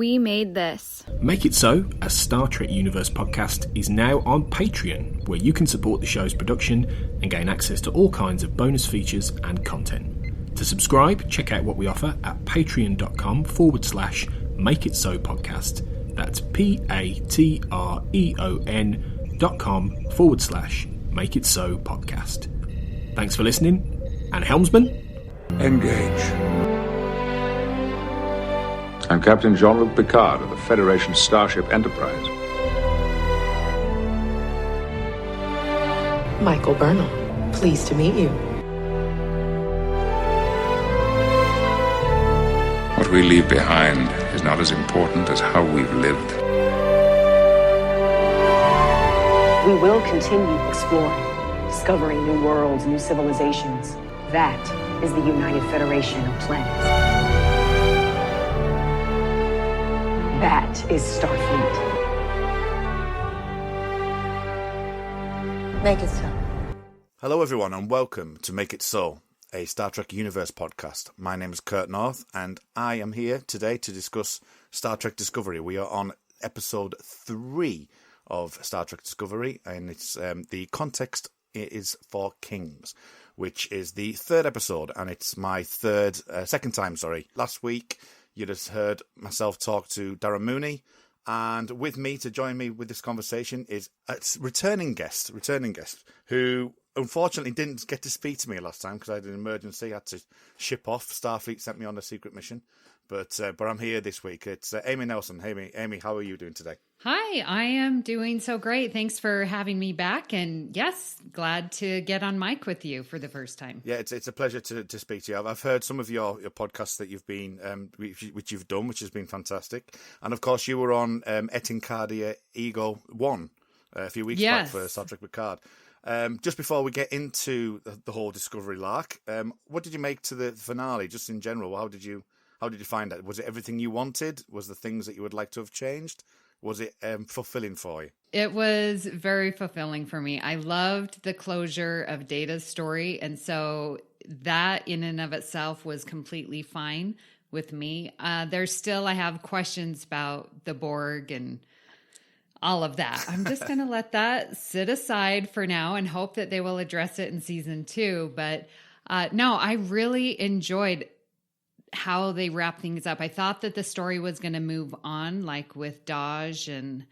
We made this. Make It So, a Star Trek Universe podcast, is now on Patreon, where you can support the show's production and gain access to all kinds of bonus features and content. To subscribe, check out what we offer at patreon.com/Make It So podcast. That's patreon.com/Make It So podcast. Thanks for listening, and Helmsman, engage. I'm Captain Jean-Luc Picard of the Federation Starship Enterprise. Michael Burnham, pleased to meet you. What we leave behind is not as important as how we've lived. We will continue exploring, discovering new worlds, new civilizations. That is the United Federation of Planets. That is Starfleet. Make it so. Hello everyone and welcome to Make It So, a Star Trek Universe podcast. My name is Kurt North and I am here today to discuss Star Trek Discovery. We are on episode 3 of Star Trek Discovery, and it's the context is for Kings, which is the third episode, and it's my second time. Last week you just heard myself talk to Darren Mooney, and with me to join me with this conversation is a returning guest, who unfortunately didn't get to speak to me last time because I had an emergency. I had to ship off. Starfleet sent me on a secret mission, but I'm here this week. It's Amy Nelson. Hey, Amy, how are you doing today? Hi, I am doing so great. Thanks for having me back. And yes, glad to get on mic with you for the first time. Yeah, it's a pleasure to speak to you. I've heard some of your podcasts that you've been, which you've done, which has been fantastic. And of course, you were on Et Incardia Ego 1 a few weeks back for Star Trek Picard. Just before we get into the whole Discovery lark, what did you make to the finale, just in general? How did you find that? Was it everything you wanted? Was there things that you would like to have changed? Was it fulfilling for you? It was very fulfilling for me. I loved the closure of Data's story. And so that in and of itself was completely fine with me. I have questions about the Borg and all of that. I'm just going to let that sit aside for now and hope that they will address it in season 2. But no, I really enjoyed how they wrap things up. I thought that the story was going to move on, like with Daj and,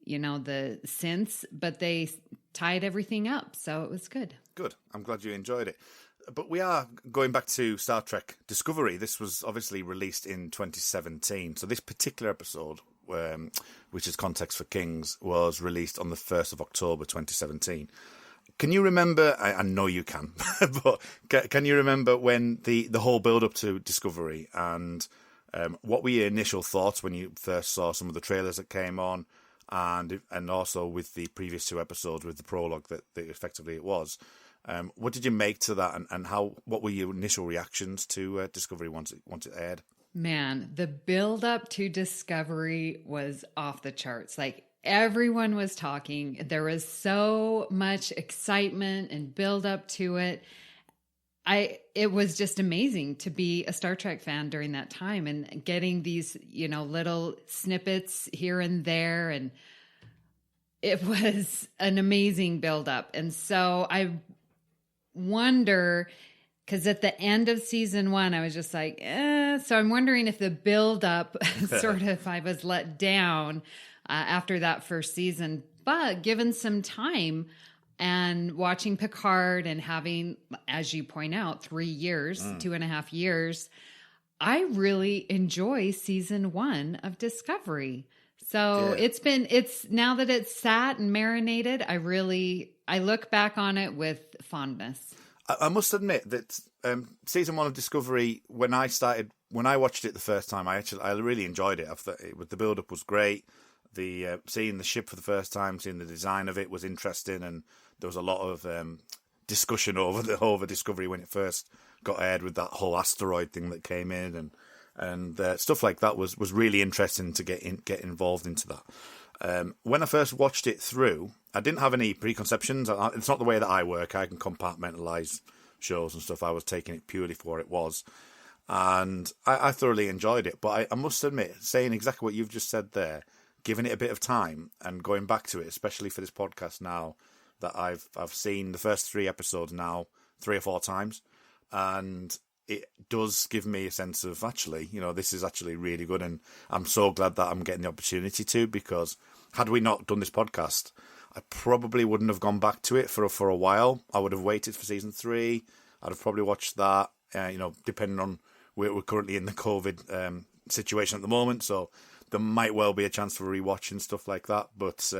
the synths, but they tied everything up. So it was good. Good. I'm glad you enjoyed it. But we are going back to Star Trek Discovery. This was obviously released in 2017. So this particular episode, which is Context for Kings, was released on the 1st of October 2017. Can you remember, I know you can, but can you remember when the whole build-up to Discovery and what were your initial thoughts when you first saw some of the trailers that came on, and also with the previous 2 episodes with the prologue that effectively it was? What did you make to that, and what were your initial reactions to Discovery once it aired? Man, the build-up to Discovery was off the charts. Like, everyone was talking. There was so much excitement and build up to it. It was just amazing to be a Star Trek fan during that time and getting these, little snippets here and there. And it was an amazing build up. And so I wonder, because at the end of season 1, I was just like, So I'm wondering if the build up I was let down after that first season, but given some time and watching Picard and having, as you point out, 3 years, 2.5 years, I really enjoy season 1 of Discovery. So it's now that it's sat and marinated, I look back on it with fondness. I must admit that season 1 of Discovery, when I watched it the first time, I really enjoyed it. I thought the build-up was great. Seeing the ship for the first time, seeing the design of it was interesting, and there was a lot of discussion over Discovery when it first got aired with that whole asteroid thing that came in, and stuff like that was really interesting to get involved into that. When I first watched it through, I didn't have any preconceptions. It's not the way that I work. I can compartmentalize shows and stuff. I was taking it purely for what it was. and I thoroughly enjoyed it. But I must admit, saying exactly what you've just said there, giving it a bit of time and going back to it, especially for this podcast now, that I've seen the first 3 episodes now 3 or 4 times, and it does give me a sense of, actually, this is actually really good, and I'm so glad that I'm getting the opportunity to, because had we not done this podcast, I probably wouldn't have gone back to it for a while. I would have waited for season 3. I'd have probably watched that, depending on, we're currently in the COVID situation at the moment, so there might well be a chance for rewatch and stuff like that, but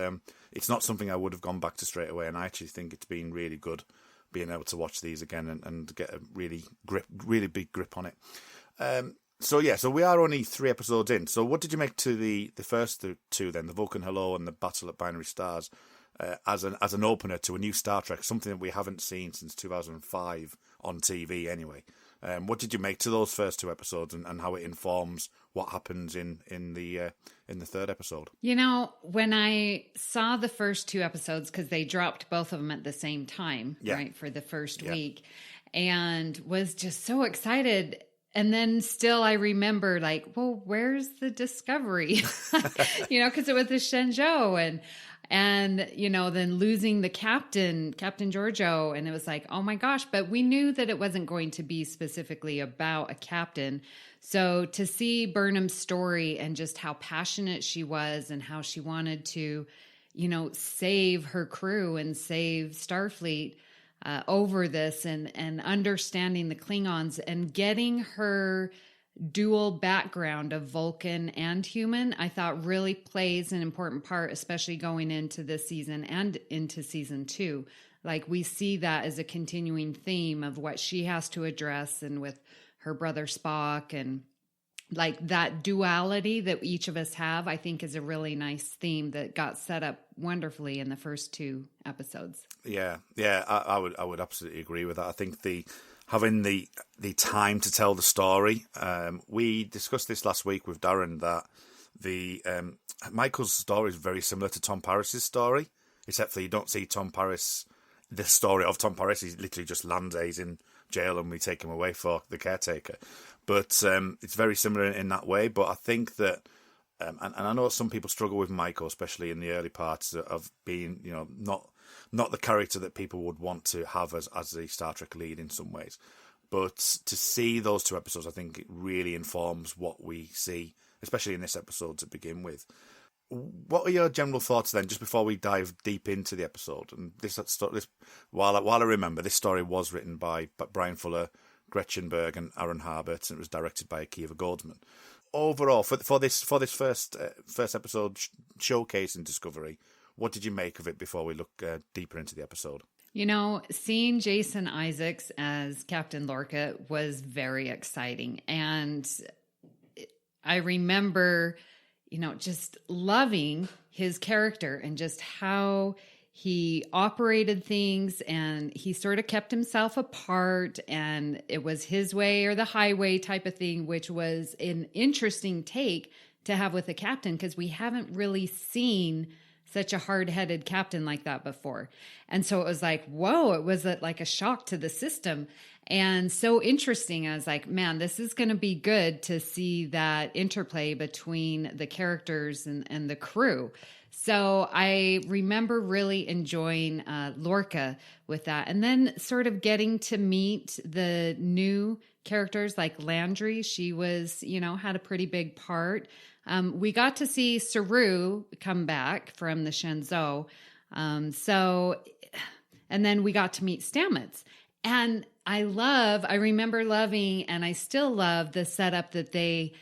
it's not something I would have gone back to straight away, and I actually think it's been really good being able to watch these again and get a really big grip on it. So we are only 3 episodes in. So what did you make to the first 2 then, the Vulcan Hello and the Battle at Binary Stars, as an opener to a new Star Trek, something that we haven't seen since 2005 on TV anyway? What did you make to those first 2 episodes, and how it informs what happens in the 3rd episode? When I saw the first 2 episodes, because they dropped both of them at the same time, right, for the first week, and was just so excited. And then still I remember where's the Discovery? Because it was the Shenzhou and then losing the Captain Giorgio. And it was like, oh my gosh, but we knew that it wasn't going to be specifically about a captain. So to see Burnham's story and just how passionate she was and how she wanted to, save her crew and save Starfleet over this, and understanding the Klingons and getting her dual background of Vulcan and human, I thought really plays an important part, especially going into this season and into season 2. We see that as a continuing theme of what she has to address, and with her brother Spock, and that duality that each of us have, I think is a really nice theme that got set up wonderfully in the first 2 episodes. Yeah, I would absolutely agree with that. I think having the time to tell the story. We discussed this last week with Darren, that the Michael's story is very similar to Tom Paris's story, except for you don't see the story of Tom Paris. He literally just lands, he's in jail, and we take him away for the caretaker. But it's very similar in that way. But I think that, and I know some people struggle with Michael, especially in the early parts of being, not the character that people would want to have as the Star Trek lead in some ways. But to see those 2 episodes, I think it really informs what we see, especially in this episode to begin with. What are your general thoughts then, just before we dive deep into the episode? And this while I remember, this story was written by Brian Fuller, Gretchen Berg, and Aaron Harbert, and it was directed by Akiva Goldsman. Overall, for this first episode showcase in Discovery, what did you make of it before we look deeper into the episode? Seeing Jason Isaacs as Captain Lorca was very exciting. And I remember, just loving his character and just how he operated things, and he sort of kept himself apart, and it was his way or the highway type of thing, which was an interesting take to have with a captain, because we haven't really seen such a hard-headed captain like that before. And so it was like, whoa, it was like a shock to the system, and so interesting. I was like, man, this is going to be good to see that interplay between the characters and the crew. So I remember really enjoying Lorca with that. And then sort of getting to meet the new characters like Landry. She was, had a pretty big part. We got to see Saru come back from the Shenzhou. And then we got to meet Stamets. And I remember loving, and I still love the setup that they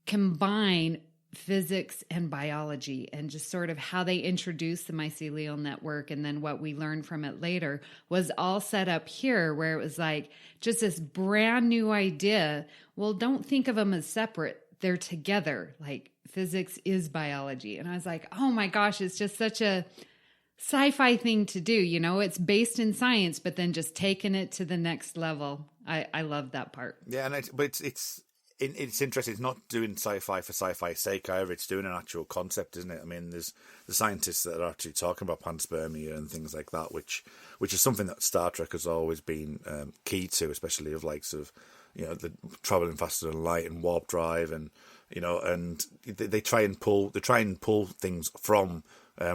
combine physics and biology, and just sort of how they introduce the mycelial network, and then what we learned from it later was all set up here, where it was like just this brand new idea. Well, don't think of them as separate. They're together. Like, physics is biology. And I was like, oh my gosh, it's just such a sci-fi thing to do. It's based in science, but then just taking it to the next level. I love that part. Yeah, but it's interesting. It's not doing sci-fi for sci-fi's sake either. It's doing an actual concept, isn't it? I mean, there's the scientists that are actually talking about panspermia and things like that, which is something that Star Trek has always been key to, especially of likes of, the traveling faster than light and warp drive, and and they try and pull things from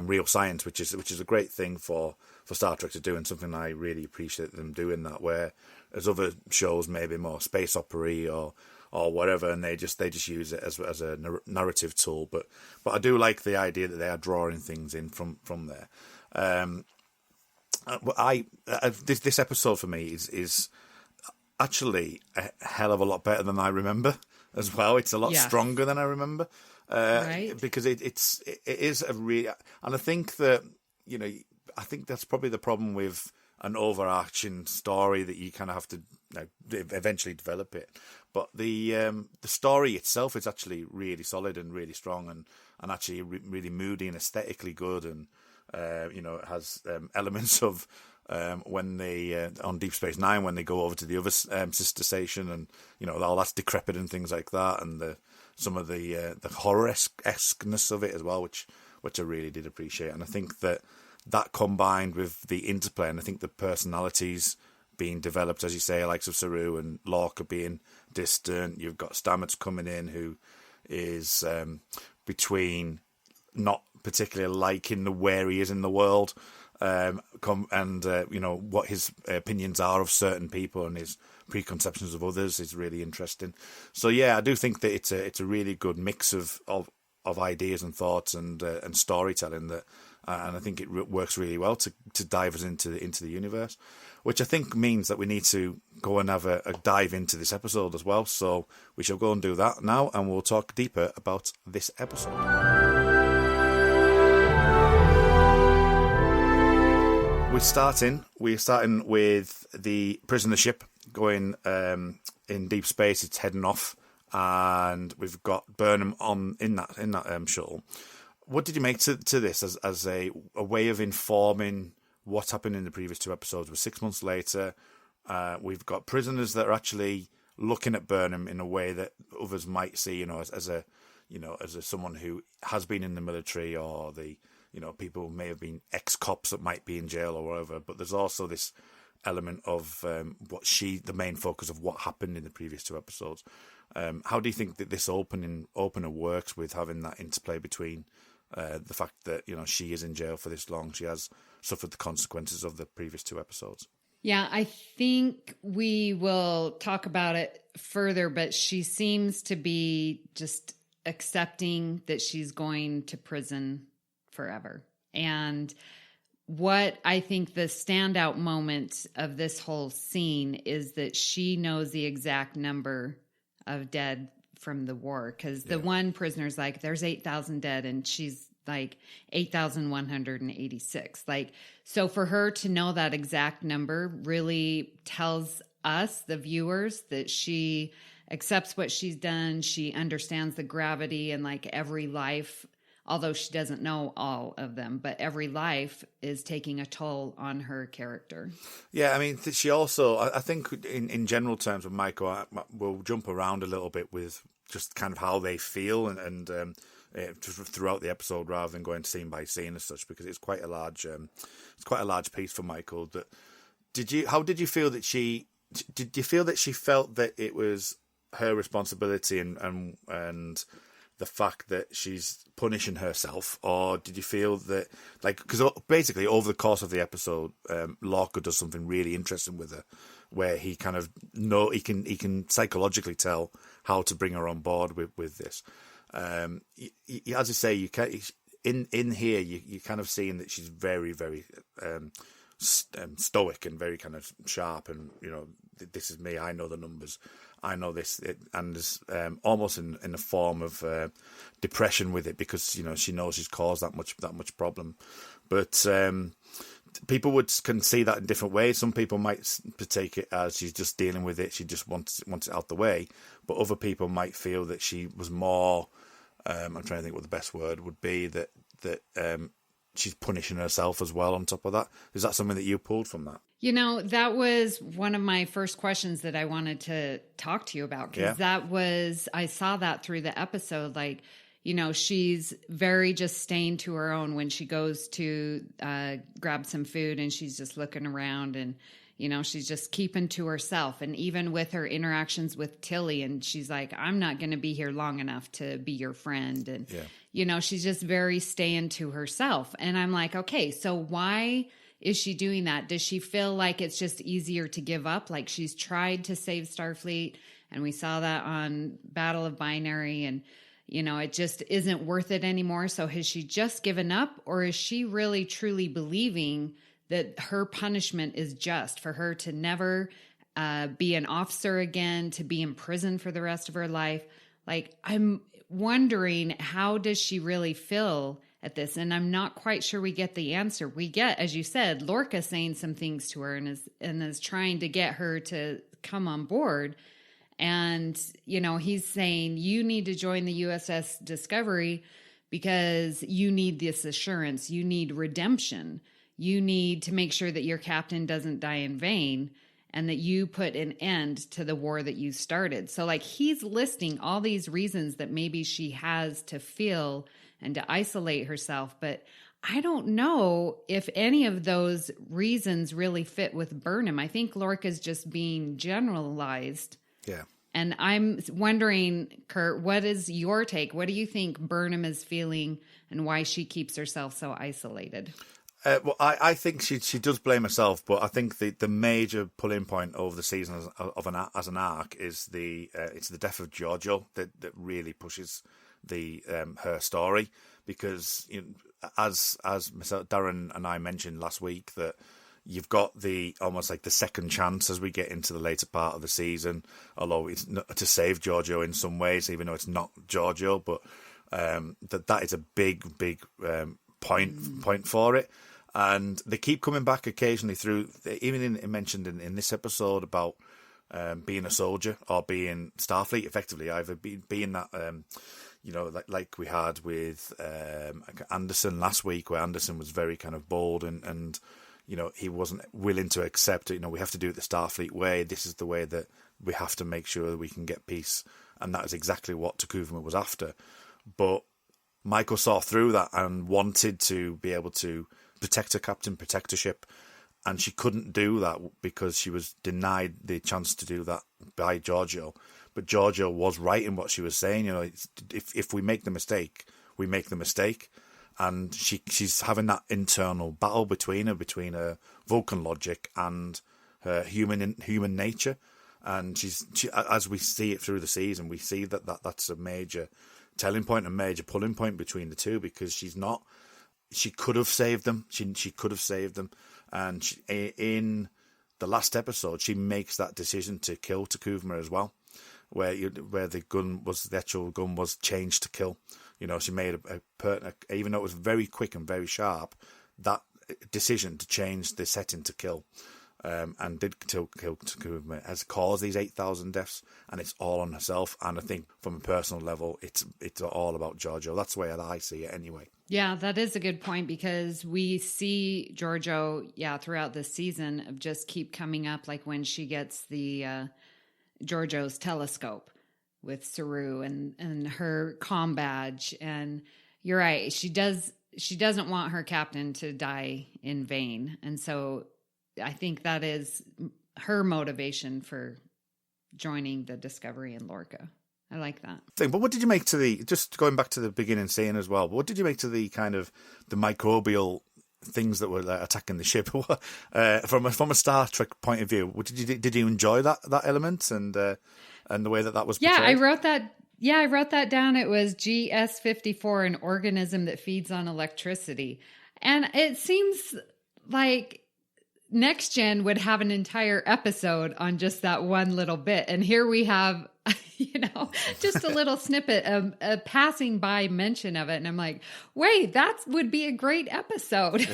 real science, which is a great thing for Star Trek to do, and something I really appreciate them doing that. Where as other shows maybe more space opera or whatever, and they just use it as a narrative tool. But I do like the idea that they are drawing things in from there. This episode for me is actually a hell of a lot better than I remember as well. It's a lot stronger than I remember, right? Because it is a real, and I think that I think that's probably the problem with an overarching story, that you kind of have to eventually develop it. But the story itself is actually really solid and really strong, and actually really moody and aesthetically good, and it has elements of when they on Deep Space Nine, when they go over to the other sister station, and all that's decrepit and things like that, and some of the horror-esqueness of it as well, which I really did appreciate. And I think that combined with the interplay, and I think the personalities being developed, as you say, like of Saru and Lorca being distant. You've got Stamets coming in, who is between not particularly liking where he is in the world, and what his opinions are of certain people and his preconceptions of others is really interesting. So yeah, I do think that it's a really good mix of ideas and thoughts and storytelling that. And I think it works really well to dive us into the universe, which I think means that we need to go and have a dive into this episode as well. So we shall go and do that now, and we'll talk deeper about this episode. We're starting with the prisoner ship going in deep space. It's heading off, and we've got Burnham in that shuttle. What did you make to this as a way of informing what happened in the previous two episodes? We're 6 months later. We've got prisoners that are actually looking at Burnham in a way that others might see, as someone who has been in the military, or people may have been ex-cops that might be in jail or whatever. But there's also this element of the main focus of what happened in the previous two episodes. How do you think that this opener works with having that interplay between the fact that she is in jail for this long, she has suffered the consequences of the previous two episodes? Yeah, I think we will talk about it further, but she seems to be just accepting that she's going to prison forever. And what I think the standout moment of this whole scene is that she knows the exact number of dead from the war, because the one prisoner's like, there's 8,000 dead, and she's like 8,186. So for her to know that exact number really tells us, the viewers, that she accepts what she's done. She understands the gravity, and every life, although she doesn't know all of them, but every life is taking a toll on her character. Yeah, I mean, she also, I think in general terms with Michael, we'll jump around a little bit with just kind of how they feel and throughout the episode, rather than going scene by scene as such, because it's quite a large piece for Michael. How did you feel that she felt that it was her responsibility and the fact that she's punishing herself, or did you feel that, because basically over the course of the episode, Lorca does something really interesting with her, where he kind of he can psychologically tell how to bring her on board with this. As you say, you can in here you kind of seeing that she's very, very stoic and very kind of sharp, and this is me. I know the numbers. I know this, and there's almost in a form of depression with it, because she knows she's caused that much problem. But people can see that in different ways. Some people might take it as she's just dealing with it. She just wants it out the way. But other people might feel that she was more. I'm trying to think what the best word would be. That she's punishing herself as well on top of that. Is that something that you pulled from that? That was one of my first questions that I wanted to talk to you about, because I saw that through the episode. She's very just staying to her own when she goes to grab some food, and she's just looking around, and she's just keeping to herself. And even with her interactions with Tilly, and she's like, I'm not going to be here long enough to be your friend. And, she's just very staying to herself. And I'm like, okay, so why is she doing that? Does she feel like it's just easier to give up? Like she's tried to save Starfleet, and we saw that on Battle of Binary, and, it just isn't worth it anymore. So has she just given up, or is she really truly believing that her punishment is just for her to never be an officer again, to be in prison for the rest of her life? Like, I'm wondering, how does she really feel at this? And I'm not quite sure we get the answer. We get, as you said, Lorca saying some things to her and is trying to get her to come on board. And, he's saying, you need to join the USS Discovery because you need this assurance. You need redemption. You need to make sure that your captain doesn't die in vain and that you put an end to the war that you started. So like he's listing all these reasons that maybe she has to feel and to isolate herself. But I don't know if any of those reasons really fit with Burnham. I think Lorca's just being generalized. Yeah. And I'm wondering, Kurt, what is your take? What do you think Burnham is feeling and why she keeps herself so isolated? Well, I think she does blame herself, but I think the major pulling point over the season as an arc is it's the death of Giorgio that really pushes her story, because as myself, Darren and I mentioned last week, that you've got almost like the second chance as we get into the later part of the season, although it's not to save Giorgio in some ways, even though it's not Giorgio, but that is a big point for it. And they keep coming back occasionally through, even mentioned in this episode about being a soldier or being Starfleet, effectively, either being that, like we had with Anderson last week, where Anderson was very kind of bold and he wasn't willing to accept it. We have to do it the Starfleet way. This is the way that we have to make sure that we can get peace. And that is exactly what Takuvma was after. But Michael saw through that and wanted to be able to protect her captain, protect her ship, and she couldn't do that because she was denied the chance to do that by Giorgio. But Giorgio was right in what she was saying. If we make the mistake, we make the mistake, and she's having that internal battle between her Vulcan logic and her human nature. And she as we see it through the season, we see that's a major telling point, a major pulling point between the two, because she could have saved them. She could have saved them. And in the last episode, she makes that decision to kill Takuvma as well, where the actual gun was changed to kill. She made even though it was very quick and very sharp, that decision to change the setting to kill, and did kill Takuvma, has caused these 8,000 deaths, and it's all on herself. And I think from a personal level, it's all about Giorgio. That's the way that I see it anyway. Yeah, that is a good point, because we see Giorgio, throughout this season of just keep coming up, like when she gets the Giorgio's telescope with Saru and her comm badge. And you're right, she doesn't want her captain to die in vain. And so I think that is her motivation for joining the Discovery and Lorca. I like that. But what did you make just going back to the beginning scene as well, what did you make to the kind of the microbial things that were attacking the ship? From a Star Trek point of view, did you enjoy that element and the way that was portrayed? I wrote that down. It was GS54, an organism that feeds on electricity. And it seems like Next Gen would have an entire episode on just that one little bit. And here we have, just a little snippet of a passing by mention of it. And I'm like, wait, that would be a great episode.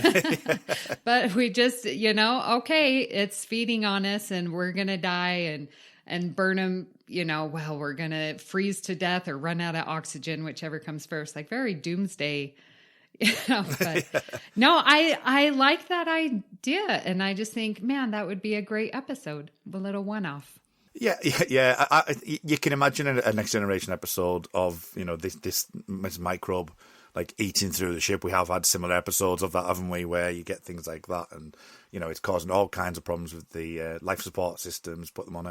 But we just, okay, it's feeding on us and we're going to die and Burnham, we're going to freeze to death or run out of oxygen, whichever comes first, like very doomsday. But no, I like that idea, and I just think, man, that would be a great episode, a little one-off. Yeah. You can imagine a Next Generation episode of this microbe like eating through the ship. We have had similar episodes of that, haven't we, where you get things like that, and it's causing all kinds of problems with the life support systems. Put them on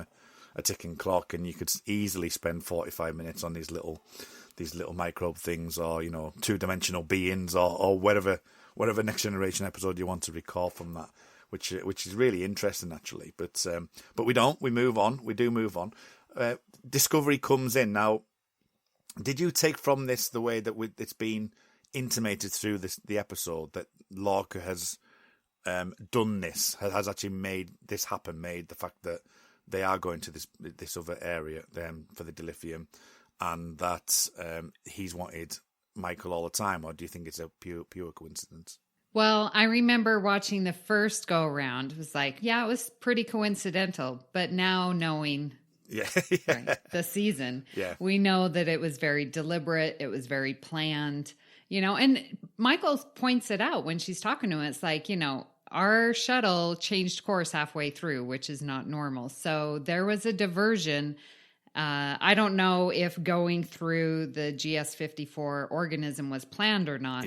a ticking clock, and you could easily spend 45 minutes on these little microbe things, or 2-dimensional beings, or whatever Next Generation episode you want to recall from that, which is really interesting actually. But we don't. We move on. We do move on. Discovery comes in now. Did you take from this the way that it's been intimated through the episode that Lorca has done this, has actually made this happen, made the fact that they are going to this other area for the dilithium, and that he's wanted Michael all the time, or do you think it's a pure coincidence? Well, I remember watching the first go around. It was like, yeah, it was pretty coincidental, but now knowing right, the season, we know that it was very deliberate. It was very planned, and Michael points it out when she's talking to him. It's like, our shuttle changed course halfway through, which is not normal. So there was a diversion. I don't know if going through the GS-54 organism was planned or not,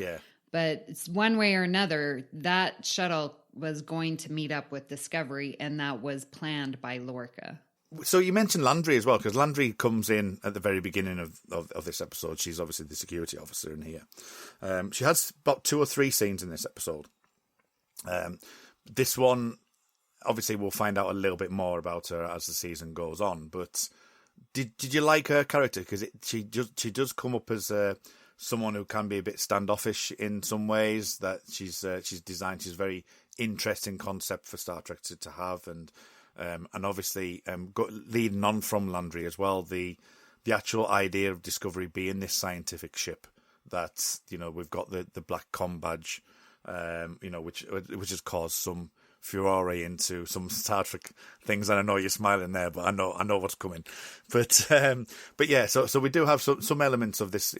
but it's one way or another, that shuttle was going to meet up with Discovery, and that was planned by Lorca. So you mentioned Landry as well, because Landry comes in at the very beginning of this episode. She's obviously the security officer in here. She has about 2 or 3 scenes in this episode. This one, obviously, we'll find out a little bit more about her as the season goes on. But did you like her character? Because she does come up as someone who can be a bit standoffish in some ways. That she's designed. She's a very interesting concept for Star Trek to have, and obviously leading on from Landry as well, the actual idea of Discovery being this scientific ship that we've got the black com badge. Which has caused some furore into some Star Trek things, and I know you're smiling there, but I know what's coming. But yeah, so we do have some elements of this.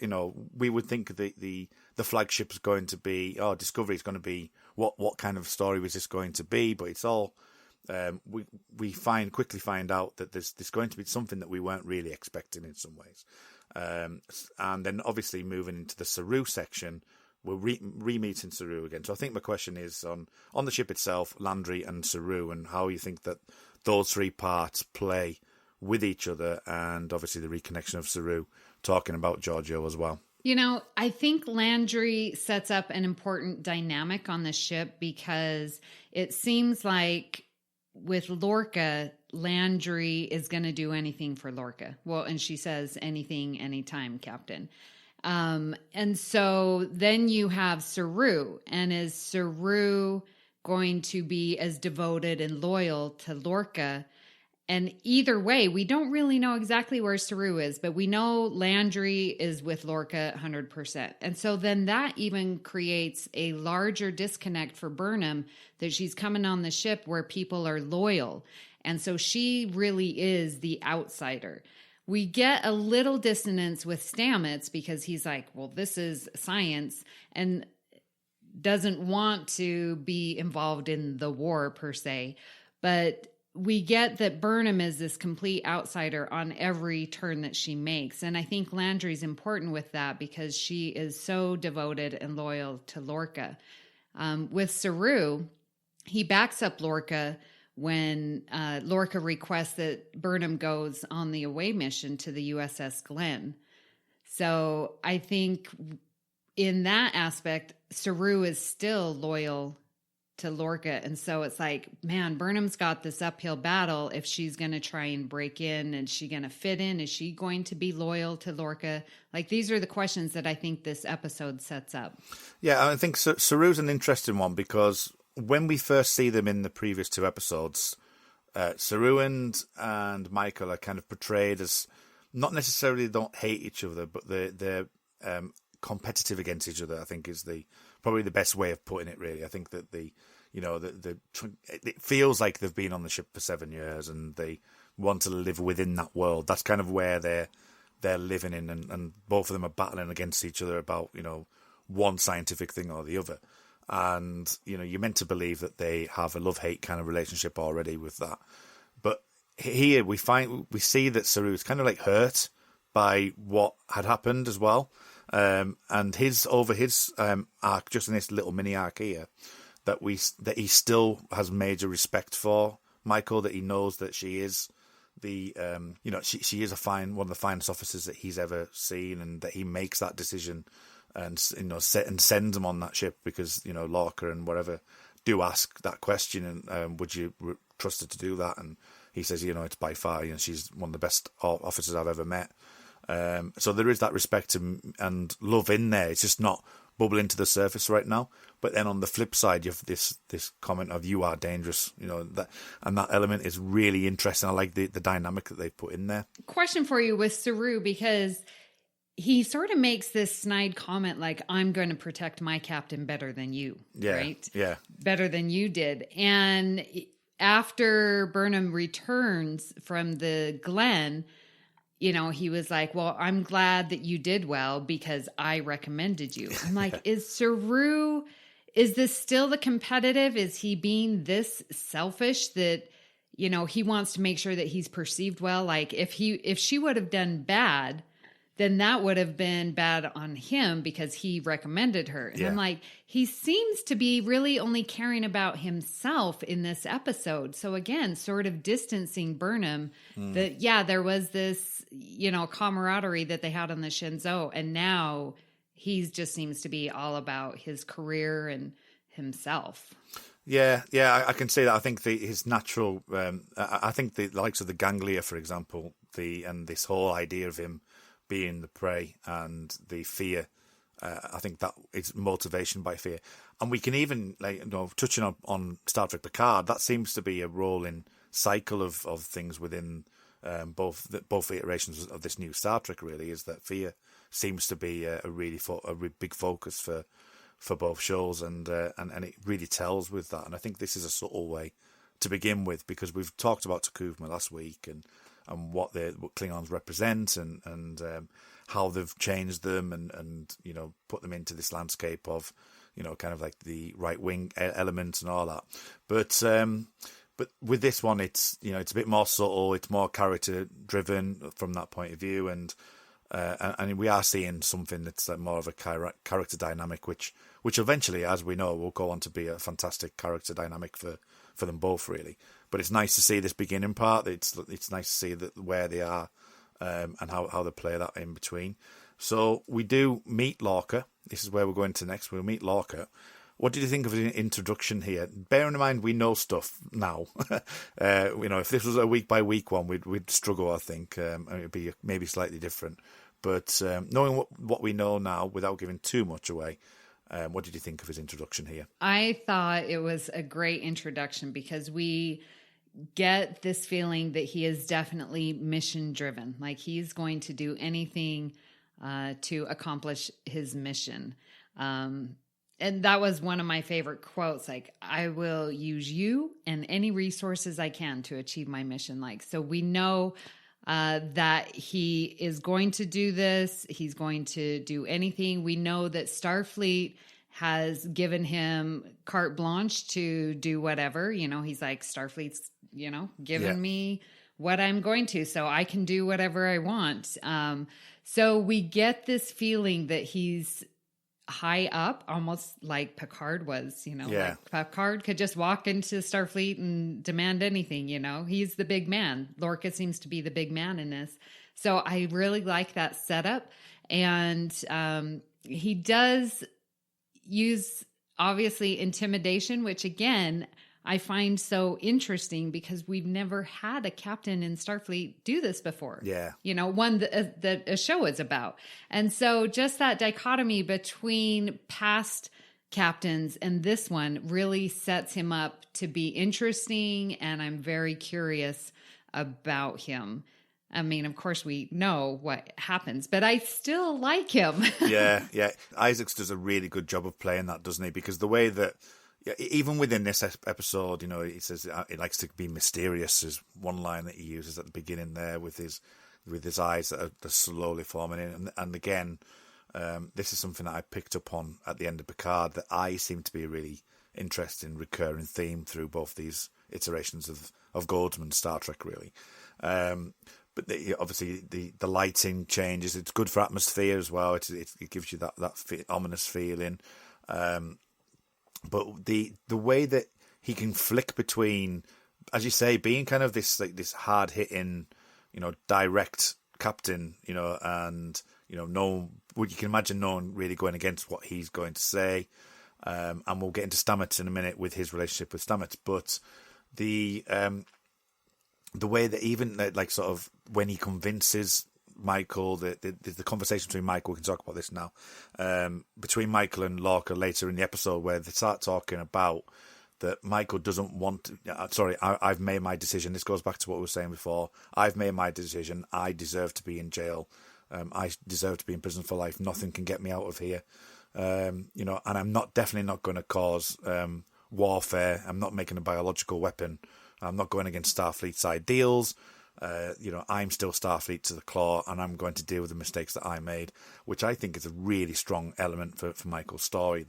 We would think the flagship is going to be, Discovery is going to be what kind of story was this going to be? But it's all we quickly find out that there's going to be something that we weren't really expecting in some ways, and then obviously moving into the Saru section. We're re-meeting Saru again. So I think my question is on the ship itself, Landry and Saru, and how you think that those 3 parts play with each other, and obviously the reconnection of Saru, talking about Giorgio as well. I think Landry sets up an important dynamic on the ship, because it seems like with Lorca, Landry is going to do anything for Lorca. Well, and she says anything, anytime, Captain. And so then you have Saru, and is Saru going to be as devoted and loyal to Lorca? And either way, we don't really know exactly where Saru is, but we know Landry is with Lorca 100%. And so then that even creates a larger disconnect for Burnham, that she's coming on the ship where people are loyal. And so she really is the outsider. We get a little dissonance with Stamets, because he's like, well, this is science, and doesn't want to be involved in the war per se. But we get that Burnham is this complete outsider on every turn that she makes. And I think Landry's important with that, because she is so devoted and loyal to Lorca. With Saru, he backs up Lorca when Lorca requests that Burnham goes on the away mission to the USS Glenn. So I think in that aspect, Saru is still loyal to Lorca. And so it's like, man, Burnham's got this uphill battle if she's going to try and break in. And is she going to fit in? Is she going to be loyal to Lorca? Like, these are the questions that I think this episode sets up. Yeah, I think Saru's an interesting one, because when we first see them in the previous 2 episodes, Saru and Michael are kind of portrayed as not necessarily don't hate each other, but they're competitive against each other. I think is probably the best way of putting it. Really, I think that it feels like they've been on the ship for 7 years, and they want to live within that world. That's kind of where they're living in, and both of them are battling against each other about one scientific thing or the other. And, you're meant to believe that they have a love-hate kind of relationship already with that. But here we see that Saru is kind of like hurt by what had happened as well. And his arc, just in this little mini arc here, that he still has major respect for Michael, that he knows that she is the she is one of the finest officers that he's ever seen, and that he makes that decision and sends him on that ship because Lorca and whatever do ask that question, and would you trust her to do that? And he says, it's by far, she's one of the best officers I've ever met. So there is that respect and love in there. It's just not bubbling to the surface right now. But then on the flip side, you have this comment of "you are dangerous," that element is really interesting. I like the dynamic that they've put in there. Question for you with Saru, because he sort of makes this snide comment like, "I'm going to protect my captain better than you," right? Yeah, better than you did. And after Burnham returns from the Glen, he was like, "Well, I'm glad that you did well because I recommended you." I'm like, is Saru, is this still the competitive? Is he being this selfish that, he wants to make sure that he's perceived well? Like if she would have done bad, then that would have been bad on him because he recommended her. And I'm like, he seems to be really only caring about himself in this episode. So again, sort of distancing Burnham that, there was this, camaraderie that they had on the Shenzhou. And now he just seems to be all about his career and himself. Yeah, I can see that. I think his natural, I think the likes of the Ganglia, for example, and this whole idea of him being the prey and the fear, I think that is motivation by fear. And we can even, touching on Star Trek Picard, that seems to be a rolling cycle of things within both iterations of this new Star Trek. Really, is that fear seems to be a big focus for both shows, and it really tells with that. And I think this is a subtle way to begin with, because we've talked about Takuvma last week and what Klingons represent and how they've changed them and put them into this landscape of kind of like the right wing elements and all that. But with this one, it's it's a bit more subtle. It's more character driven from that point of view, and we are seeing something that's more of a character dynamic, which eventually, as we know, will go on to be a fantastic character dynamic for them both, really. But it's nice to see this beginning part. It's nice to see where they are and how they play that in between. So we do meet Lorca. This is where we're going to next. We'll meet Lorca. What did you think of the introduction here? Bearing in mind we know stuff now. If this was a week by week one, we'd struggle. I think it'd be maybe slightly different. But knowing what we know now, without giving too much away, what did you think of his introduction here? I thought it was a great introduction because we get this feeling that he is definitely mission driven. Like he's going to do anything to accomplish his mission. And that was one of my favorite quotes. Like, I will use you and any resources I can to achieve my mission. Like, so we know that he is going to do this. He's going to do anything. We know that Starfleet has given him carte blanche to do whatever. He's like, Starfleet's, given me what I'm going to, so I can do whatever I want. So we get this feeling that he's high up, almost like Picard was, like Picard could just walk into Starfleet and demand anything, he's the big man. Lorca seems to be the big man in this. So I really like that setup. And he does use, obviously, intimidation, which again, I find so interesting because we've never had a captain in Starfleet do this before. Yeah. One that a show is about. And so just that dichotomy between past captains and this one really sets him up to be interesting. And I'm very curious about him. I mean, of course, we know what happens, but I still like him. Yeah. Isaacs does a really good job of playing that, doesn't he? Because the way that, even within this episode, he says he likes to be mysterious, is one line that he uses at the beginning there with his eyes that are slowly forming in. And again, this is something that I picked up on at the end of Picard, that eyes seem to be a really interesting recurring theme through both these iterations of Goldsman's Star Trek, really. but obviously the lighting changes. It's good for atmosphere as well. It gives you that ominous feeling. But the way that he can flick between, as you say, being kind of this hard hitting, direct captain, and you can imagine no one really going against what he's going to say. And we'll get into Stamets in a minute with his relationship with Stamets, but the way that even like sort of when he convinces Michael, the conversation between Michael, we can talk about this now, between Michael and Lorca later in the episode, where they start talking about that Michael doesn't want I've made my decision. This goes back to what we were saying before. I've made my decision. I deserve to be in jail. I deserve to be in prison for life. Nothing can get me out of here. And I'm definitely not going to cause warfare. I'm not making a biological weapon. I'm not going against Starfleet's ideals. I'm still Starfleet to the claw, and I'm going to deal with the mistakes that I made, which I think is a really strong element for Michael's story.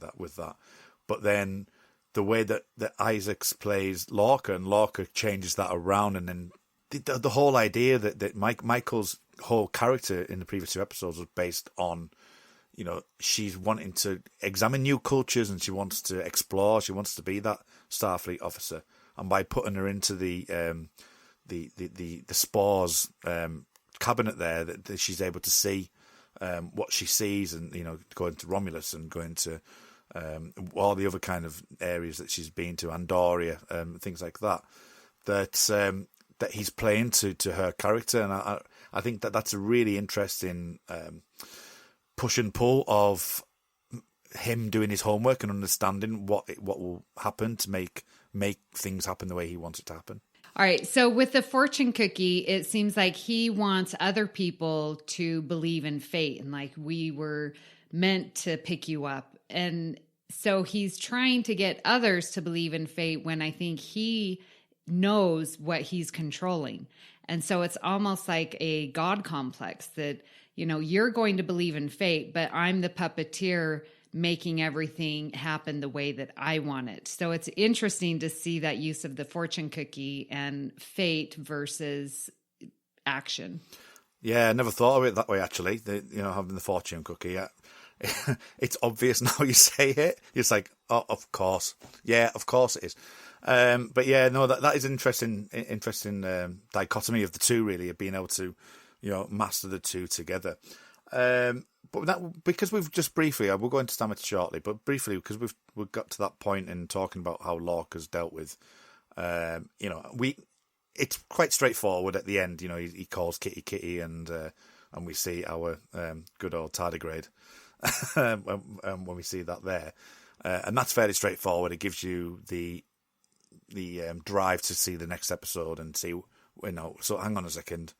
But then the way that Isaacs plays Lorca, and Lorca changes that around, and then the whole idea that Michael's whole character in the previous 2 episodes was based on, she's wanting to examine new cultures and she wants to explore. She wants to be that Starfleet officer, and by putting her into the spores cabinet there, that she's able to see what she sees, and going to Romulus and going to all the other kind of areas that she's been to, Andoria, things like that. That he's playing to her character, and I think that's a really interesting push and pull of him doing his homework and understanding what will happen to make things happen the way he wants it to happen. All right. So with the fortune cookie, it seems like he wants other people to believe in fate, and like we were meant to pick you up. And so he's trying to get others to believe in fate when I think he knows what he's controlling. And so it's almost like a God complex that, you're going to believe in fate, but I'm the puppeteer making everything happen the way that I want it. So it's interesting to see that use of the fortune cookie and fate versus action. Yeah, I never thought of it that way, actually. Having the fortune cookie. Yeah. It's obvious now you say it. It's like, oh, of course. Yeah, of course it is. But yeah, no, that is interesting dichotomy of the two, really, of being able to, master the two together. But that, because we've just briefly, we'll go into Stamets shortly, but briefly, because we've got to that point in talking about how Lorca's dealt with, it's quite straightforward at the end. He calls Kitty, and we see our good old tardigrade when we see that there, and that's fairly straightforward. It gives you the drive to see the next episode and see, so hang on a second.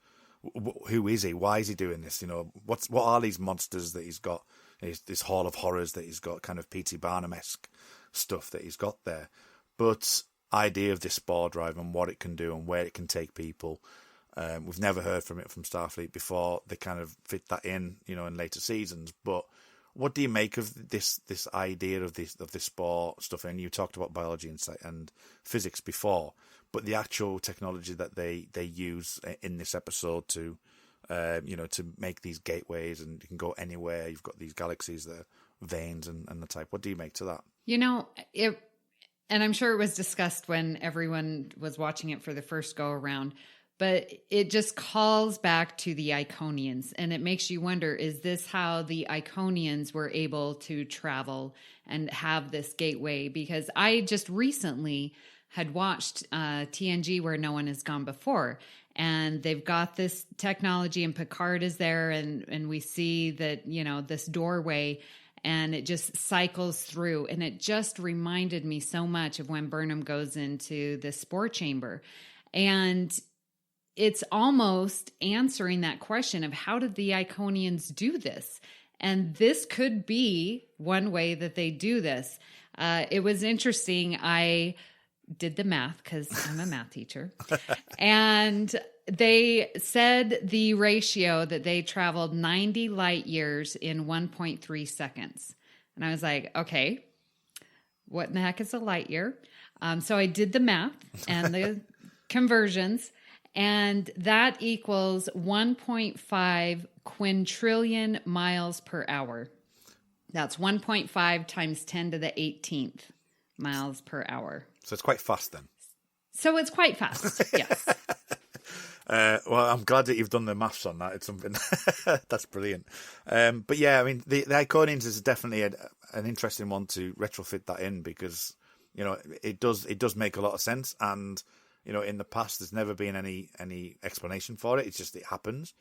Who is he? Why is he doing this? What are these monsters that he's got? This hall of horrors that he's got, kind of P.T. Barnum-esque stuff that he's got there. But idea of this spore drive and what it can do and where it can take people. We've never heard from Starfleet before. They kind of fit that in, in later seasons. But what do you make of this idea of this spore stuff? And you talked about biology and physics before. But the actual technology that they use in this episode to make these gateways, and you can go anywhere. You've got these galaxies that are veins and the type. What do you make to that? And I'm sure it was discussed when everyone was watching it for the first go around, but it just calls back to the Iconians, and it makes you wonder, is this how the Iconians were able to travel and have this gateway? Because I just recently had watched TNG, Where No One Has Gone Before, and they've got this technology, and Picard is there, and we see that, this doorway, and it just cycles through, and it just reminded me so much of when Burnham goes into the spore chamber. And it's almost answering that question of how did the Iconians do this? And this could be one way that they do this. It was interesting. I did the math because I'm a math teacher. And they said the ratio that they traveled 90 light years in 1.3 seconds. And I was like, okay, what in the heck is a light year? So I did the math and the conversions. And that equals 1.5 quintillion miles per hour. That's 1.5 times 10 to the 18th miles per hour. So it's quite fast then. So it's quite fast, yes. Well, I'm glad that you've done the maths on that. It's something that's brilliant. But yeah, I mean, the Iconians is definitely an interesting one to retrofit that in, because, you know, it does make a lot of sense. And, you know, in the past, there's never been any explanation for it. It's just, it happens.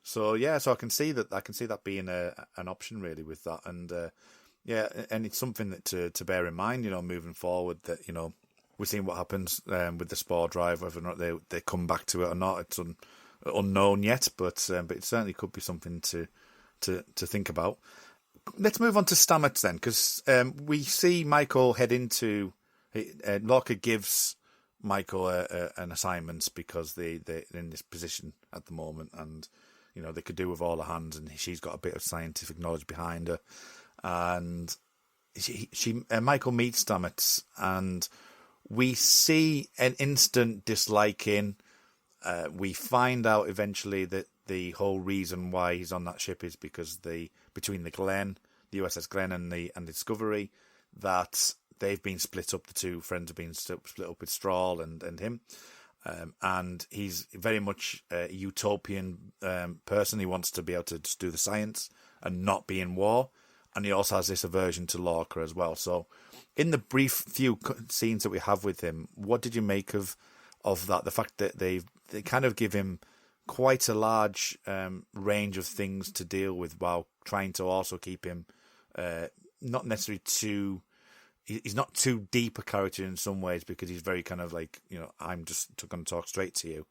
So yeah, so I can see that being an option really with that. And yeah, and it's something that to bear in mind, you know, moving forward, that, you know, we're seeing what happens with the Spore drive, whether or not they come back to it or not. It's unknown yet, but it certainly could be something to think about. Let's move on to Stamets then, because we see Michael head into Lorca gives Michael an assignment because they're in this position at the moment, and you know they could do with all the hands, and she's got a bit of scientific knowledge behind her, and Michael meets Stamets and we see an instant disliking. We find out eventually that the whole reason why he's on that ship is because between the Glenn, the USS Glenn, and the Discovery, that they've been split up. The two friends have been split up with Strahl and him. And he's very much a utopian person. He wants to be able to just do the science and not be in war. And he also has this aversion to Lorca as well. So in the brief few scenes that we have with him, what did you make of that? The fact that they kind of give him quite a large range of things to deal with while trying to also keep him not necessarily too... He's not too deep a character in some ways, because he's very kind of like, you know, I'm just going to talk straight to you,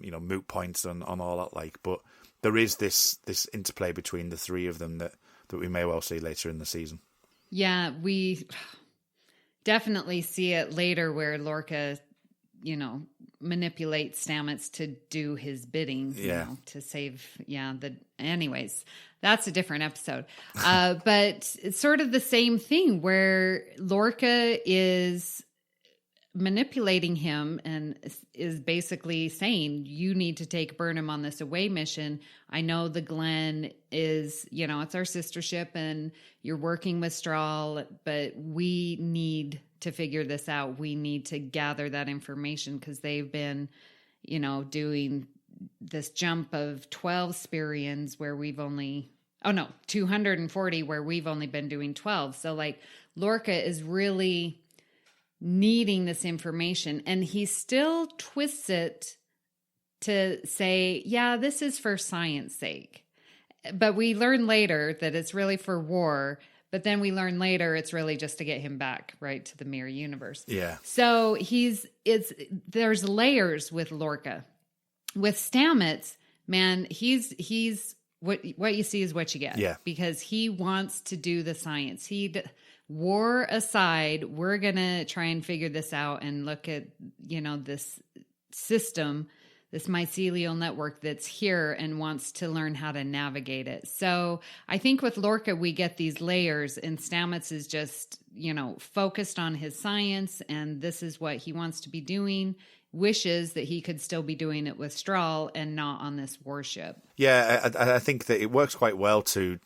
you know, moot points on all that, like. But there is this interplay between the three of them that we may well see later in the season. Yeah, we definitely see it later where Lorca, you know, manipulates Stamets to do his bidding, you know, to save, anyways, that's a different episode. But it's sort of the same thing where Lorca is manipulating him and is basically saying, you need to take Burnham on this away mission. I know the Glenn is, you know, it's our sister ship and you're working with Strahl, but we need to figure this out. We need to gather that information because they've been, you know, doing this jump of 12 Spirians where we've only, 240 where we've only been doing 12. So like Lorca is really needing this information, and he still twists it to say, yeah, this is for science sake. But we learn later that it's really for war, but then we learn later it's really just to get him back, right, to the mirror universe. Yeah. So there's layers with Lorca. With Stamets, man, he's what you see is what you get. Yeah. Because he wants to do the science. War aside, we're going to try and figure this out and look at, you know, this system, this mycelial network that's here and wants to learn how to navigate it. So I think with Lorca, we get these layers, and Stamets is just, you know, focused on his science, and this is what he wants to be doing, wishes that he could still be doing it with Strahl and not on this warship. Yeah, I think that it works quite well to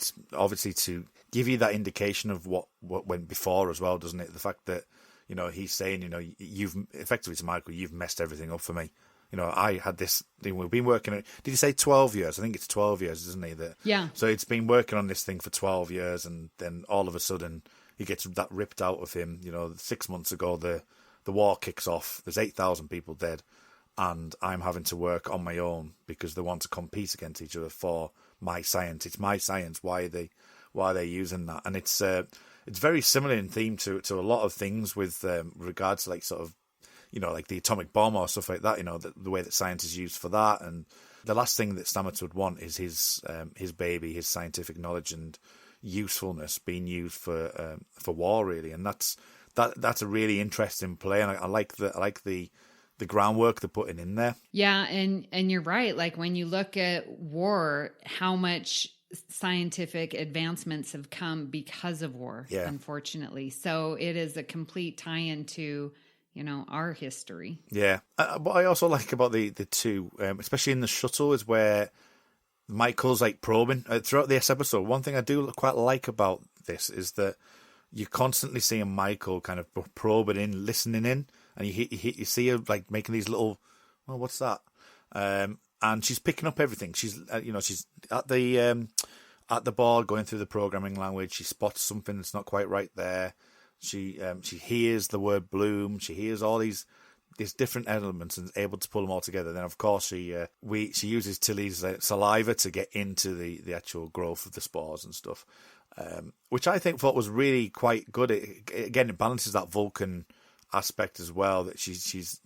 give you that indication of what went before as well, doesn't it? The fact that, you know, he's saying, you know, you've effectively to Michael, you've messed everything up for me. You know, I had this thing, we've been working on it. Did you say 12 years? I think it's 12 years, isn't he? Yeah. So it's been working on this thing for 12 years, and then all of a sudden he gets that ripped out of him. You know, 6 months ago, the war kicks off. There's 8,000 people dead, and I'm having to work on my own because they want to compete against each other for my science. It's my science. Why are they using that? And it's very similar in theme to a lot of things with regards to like sort of, you know, like the atomic bomb or stuff like that. You know, the way that science is used for that. And the last thing that Stamets would want is his baby, his scientific knowledge and usefulness being used for war, really. And that's a really interesting play, and I like the groundwork they're putting in there. Yeah, and you're right. Like when you look at war, how much scientific advancements have come because of war, unfortunately. So it is a complete tie-in to, our history. Yeah. What I also like about the two, especially in the shuttle, is where Michael's like probing throughout this episode. One thing I do quite like about this is that you're constantly seeing Michael kind of probing in, listening in, and you see her like making these little, oh, what's that? And she's picking up everything. She's she's at the board going through the programming language. She spots something that's not quite right there. She hears the word bloom. She hears all these different elements and is able to pull them all together. Then, of course, she uses Tilly's saliva to get into the actual growth of the spores and stuff, which I thought was really quite good. It balances that Vulcan aspect as well, that she's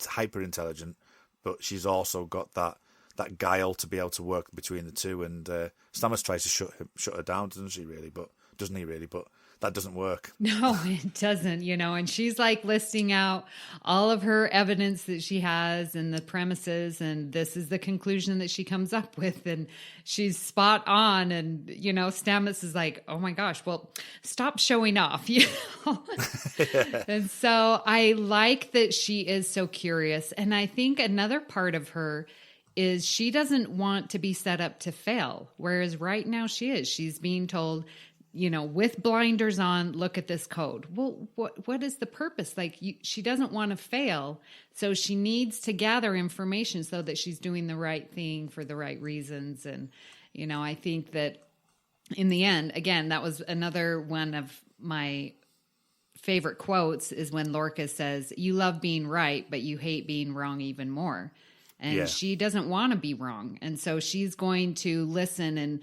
hyper intelligent, but she's also got that guile to be able to work between the two. And Stamets tries to shut her down, doesn't he really? But that doesn't work. No, it doesn't, and she's like listing out all of her evidence that she has and the premises, and this is the conclusion that she comes up with, and she's spot on. And, Stamets is like, oh my gosh, well, stop showing off, And so I like that she is so curious. And I think another part of her is she doesn't want to be set up to fail, whereas right now she's being told, with blinders on, look at this code. Well, what is the purpose? Like, she doesn't want to fail, so she needs to gather information so that she's doing the right thing for the right reasons. And, I think that in the end, again, that was another one of my favorite quotes is when Lorca says, you love being right, but you hate being wrong even more. And she doesn't want to be wrong. And so she's going to listen and,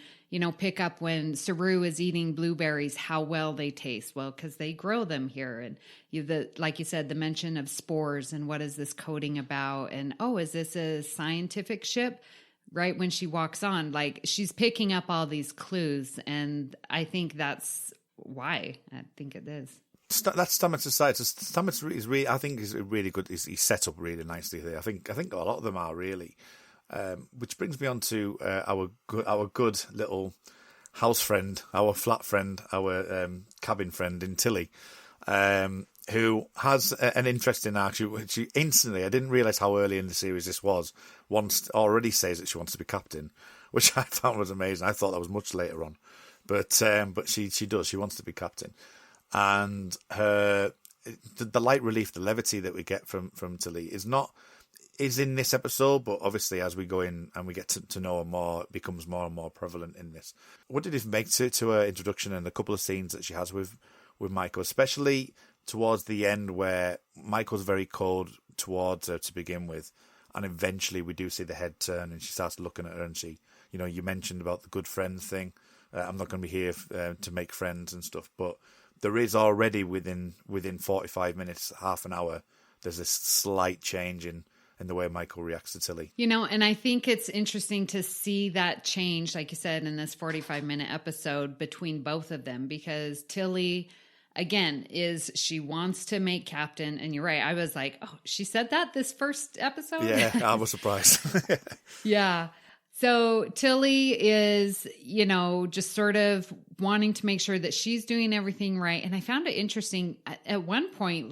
pick up when Saru is eating blueberries, how well they taste. Well, because they grow them here. And like you said, the mention of spores and what is this coding about? And, oh, is this a scientific ship? Right when she walks on, like she's picking up all these clues. And I think that's why I think it is. That's Stamets' side. So Stamets is really, I think, is really good. He's set up really nicely there. I think a lot of them are really. Which brings me on to our good little house friend, our flat friend, our cabin friend in Tilly, who has an interesting arc. She instantly, I didn't realise how early in the series this was, already says that she wants to be captain, which I found was amazing. I thought that was much later on. But she does. She wants to be captain. And the light relief, the levity that we get from Tilly is in this episode, but obviously as we go in and we get to know her more, it becomes more and more prevalent in this. What did it make to her introduction and a couple of scenes that she has with Michael, especially towards the end where Michael's very cold towards her to begin with, and eventually we do see the head turn and she starts looking at her and she, you mentioned about the good friends thing. I'm not going to be here to make friends and stuff, but there is already within 45 minutes, half an hour, there's this slight change in the way Michael reacts to Tilly. And I think it's interesting to see that change, like you said, in this 45-minute episode between both of them, because Tilly, again, she wants to make captain. And you're right. I was like, oh, she said that this first episode? Yeah, I was surprised. Yeah. So Tilly is, just sort of wanting to make sure that she's doing everything right. And I found it interesting at one point,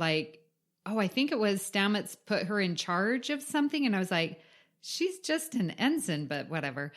I think it was Stamets put her in charge of something. And I was like, she's just an ensign, but whatever.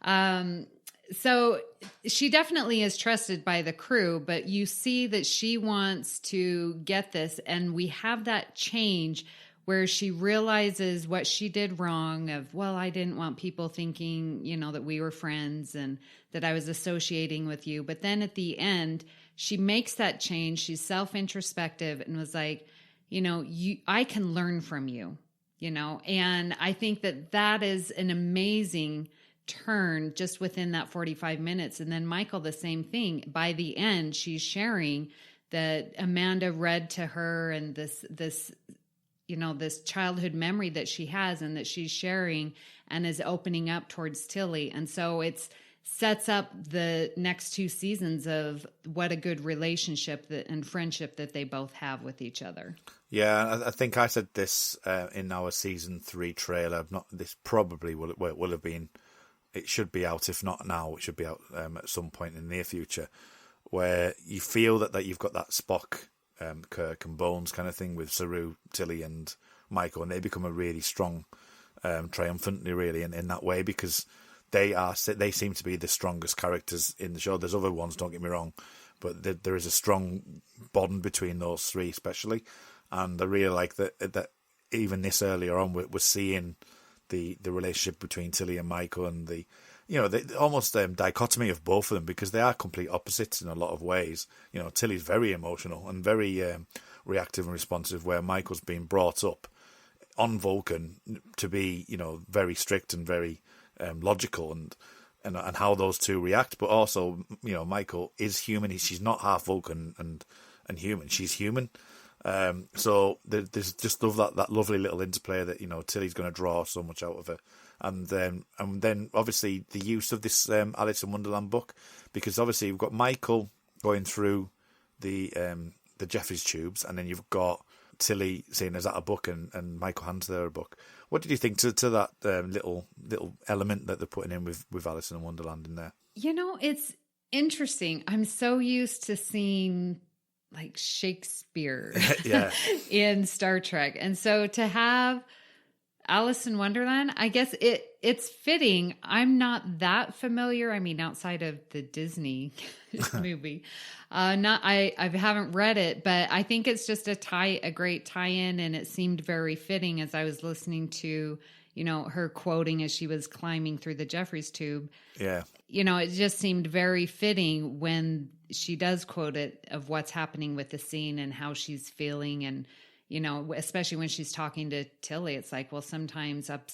So she definitely is trusted by the crew, but you see that she wants to get this. And we have that change where she realizes what she did wrong I didn't want people thinking, that we were friends and that I was associating with you. But then at the end, she makes that change. She's self-introspective and was like, I can learn from you, and I think that is an amazing turn just within that 45 minutes. And then Michael, the same thing. By the end, she's sharing that Amanda read to her and this childhood memory that she has and that she's sharing and is opening up towards Tilly. And so it sets up the next two seasons of what a good relationship and friendship that they both have with each other. Yeah, I think I said this in our season 3 trailer. This probably will have been. It should be out. If not now, it should be out at some point in the near future, where you feel that you've got that Spock Kirk and Bones kind of thing with Saru, Tilly, and Michael, and they become a really strong, triumphantly really in that way, because they seem to be the strongest characters in the show. There's other ones, don't get me wrong, but there is a strong bond between those three, especially. And I really like that even this earlier on, we're seeing the relationship between Tilly and Michael, and the almost dichotomy of both of them, because they are complete opposites in a lot of ways. Tilly's very emotional and very reactive and responsive, where Michael's been brought up on Vulcan to be, very strict and very logical, and how those two react. But also, Michael is human. She's not half Vulcan and human. She's human. So there's just that lovely little interplay that Tilly's going to draw so much out of her, and then obviously the use of this Alice in Wonderland book, because obviously you've got Michael going through the Jeffries tubes, and then you've got Tilly seeing is that a book, and Michael hands her a book. What did you think to that little element that they're putting in with Alice in Wonderland in there? It's interesting. I'm so used to seeing like Shakespeare in Star Trek. And so to have Alice in Wonderland, I guess it's fitting. I'm not that familiar. I mean, outside of the Disney movie, I haven't read it, but I think it's just a great tie-in, and it seemed very fitting as I was listening to, her quoting as she was climbing through the Jeffries tube. Yeah. It just seemed very fitting when she does quote it, of what's happening with the scene and how she's feeling. And, especially when she's talking to Tilly, it's like, well, sometimes up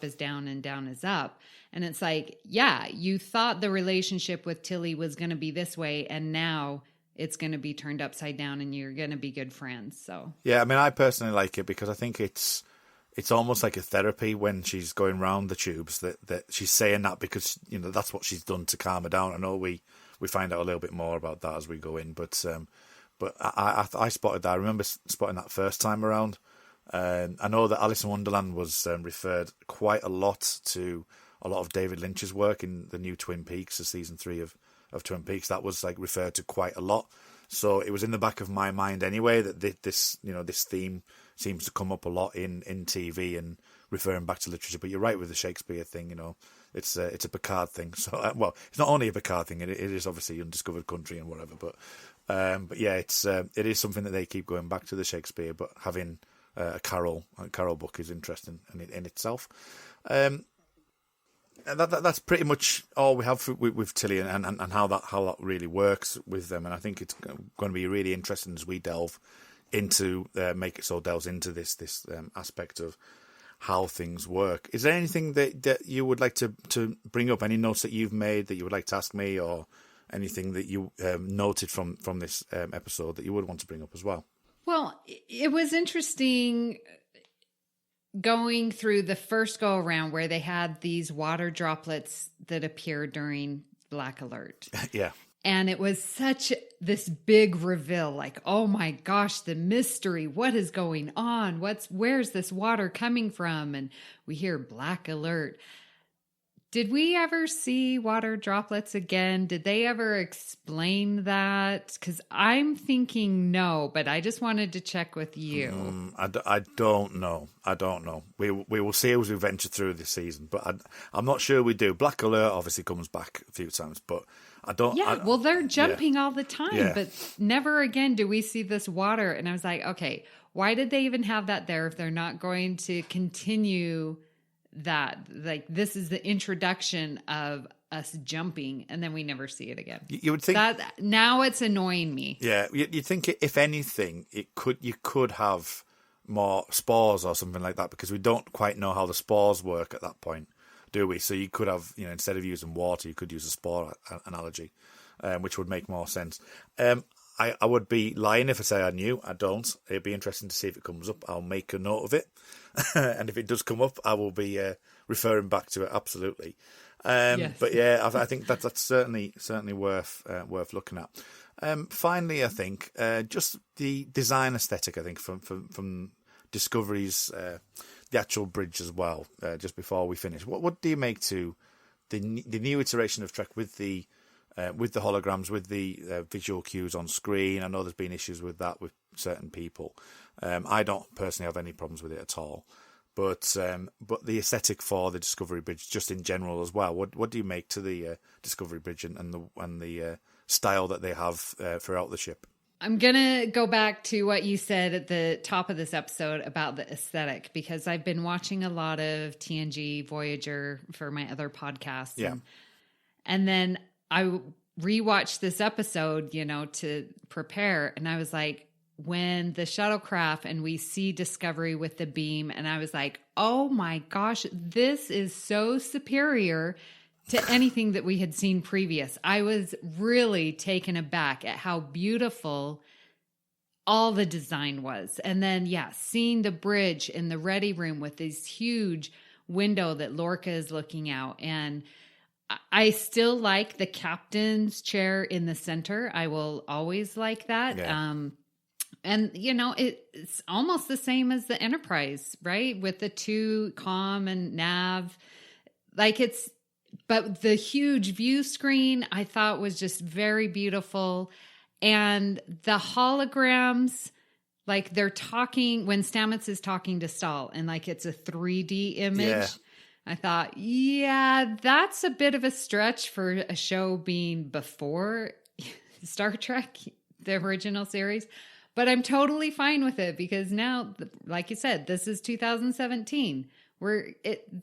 is down and down is up. And it's like, yeah, you thought the relationship with Tilly was going to be this way, and now it's going to be turned upside down, and you're going to be good friends. So, yeah, I mean, I personally like it because I think it's almost like a therapy when she's going round the tubes, that she's saying that because, that's what she's done to calm her down. I know we find out a little bit more about that as we go in, but I spotted that. I remember spotting that first time around. I know that Alice in Wonderland was referred quite a lot to a lot of David Lynch's work in the new Twin Peaks, the season 3 of Twin Peaks. That was like referred to quite a lot. So it was in the back of my mind anyway that this theme seems to come up a lot in TV and referring back to literature. But you're right with the Shakespeare thing. It's a Picard thing. So it's not only a Picard thing. It is obviously Undiscovered Country and whatever. But yeah, it is something that they keep going back to the Shakespeare. But having a Carol book is interesting in itself. That's pretty much all we have with Tilly and how that really works with them. And I think it's going to be really interesting as we delve into Make It So delves into this aspect of how things work. Is there anything that you would like to bring up? Any notes that you've made that you would like to ask me, or anything that you noted from this episode that you would want to bring up as well? Well, it was interesting going through the first go around where they had these water droplets that appeared during Black Alert. Yeah. And it was such this big reveal, like, oh my gosh, the mystery, what is going on? Where's this water coming from? And we hear Black Alert. Did we ever see water droplets again? Did they ever explain that? Because I'm thinking no, but I just wanted to check with you. I don't know. We will see as we venture through this season, but I'm not sure we do. Black Alert obviously comes back a few times, but I don't. Yeah, well, they're jumping all the time, but never again do we see this water. And I was like, okay, why did they even have that there if they're not going to continue that? Like, this is the introduction of us jumping, and then we never see it again. You would think that now it's annoying me. Yeah, you think if anything, you could have more spores or something like that, because we don't quite know how the spores work at that point, do we? So you could have, instead of using water, you could use a spore analogy, which would make more sense. I would be lying if I say I knew. I don't. It'd be interesting to see if it comes up. I'll make a note of it. And if it does come up, I will be referring back to it, absolutely. Yes. But yeah, I think that's certainly worth looking at. Finally, I think just the design aesthetic, I think, from Discovery's the actual bridge as well, just before we finish. What do you make to the new iteration of Trek with the with the holograms, with the visual cues on screen. I know there's been issues with that with certain people. I don't personally have any problems with it at all. But the aesthetic for the Discovery Bridge, just in general as well, what do you make to the Discovery Bridge and the style that they have throughout the ship? I'm going to go back to what you said at the top of this episode about the aesthetic, because I've been watching a lot of TNG Voyager for my other podcasts. Yeah. And then I rewatched this episode, to prepare. And I was like, when the shuttlecraft and we see Discovery with the beam, and I was like, oh my gosh, this is so superior to anything that we had seen previous. I was really taken aback at how beautiful all the design was. And then, seeing the bridge in the ready room with this huge window that Lorca is looking out. And I still like the captain's chair in the center. I will always like that. Yeah. And, it's almost the same as the Enterprise, right? With the two comm and nav. But the huge view screen I thought was just very beautiful. And the holograms, they're talking, when Stamets is talking to Stahl, and it's a 3D image. Yeah. I thought, that's a bit of a stretch for a show being before Star Trek, the original series. But I'm totally fine with it, because now, like you said, this is 2017.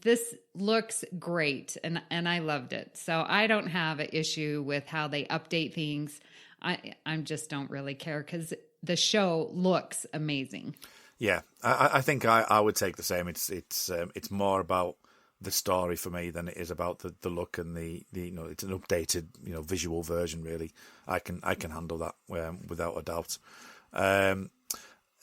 This looks great, and I loved it. So I don't have an issue with how they update things. I just don't really care, because the show looks amazing. Yeah, I think I would take the same. It's more about the story for me than it is about the look and the it's an updated visual version. Really, I can handle that without a doubt.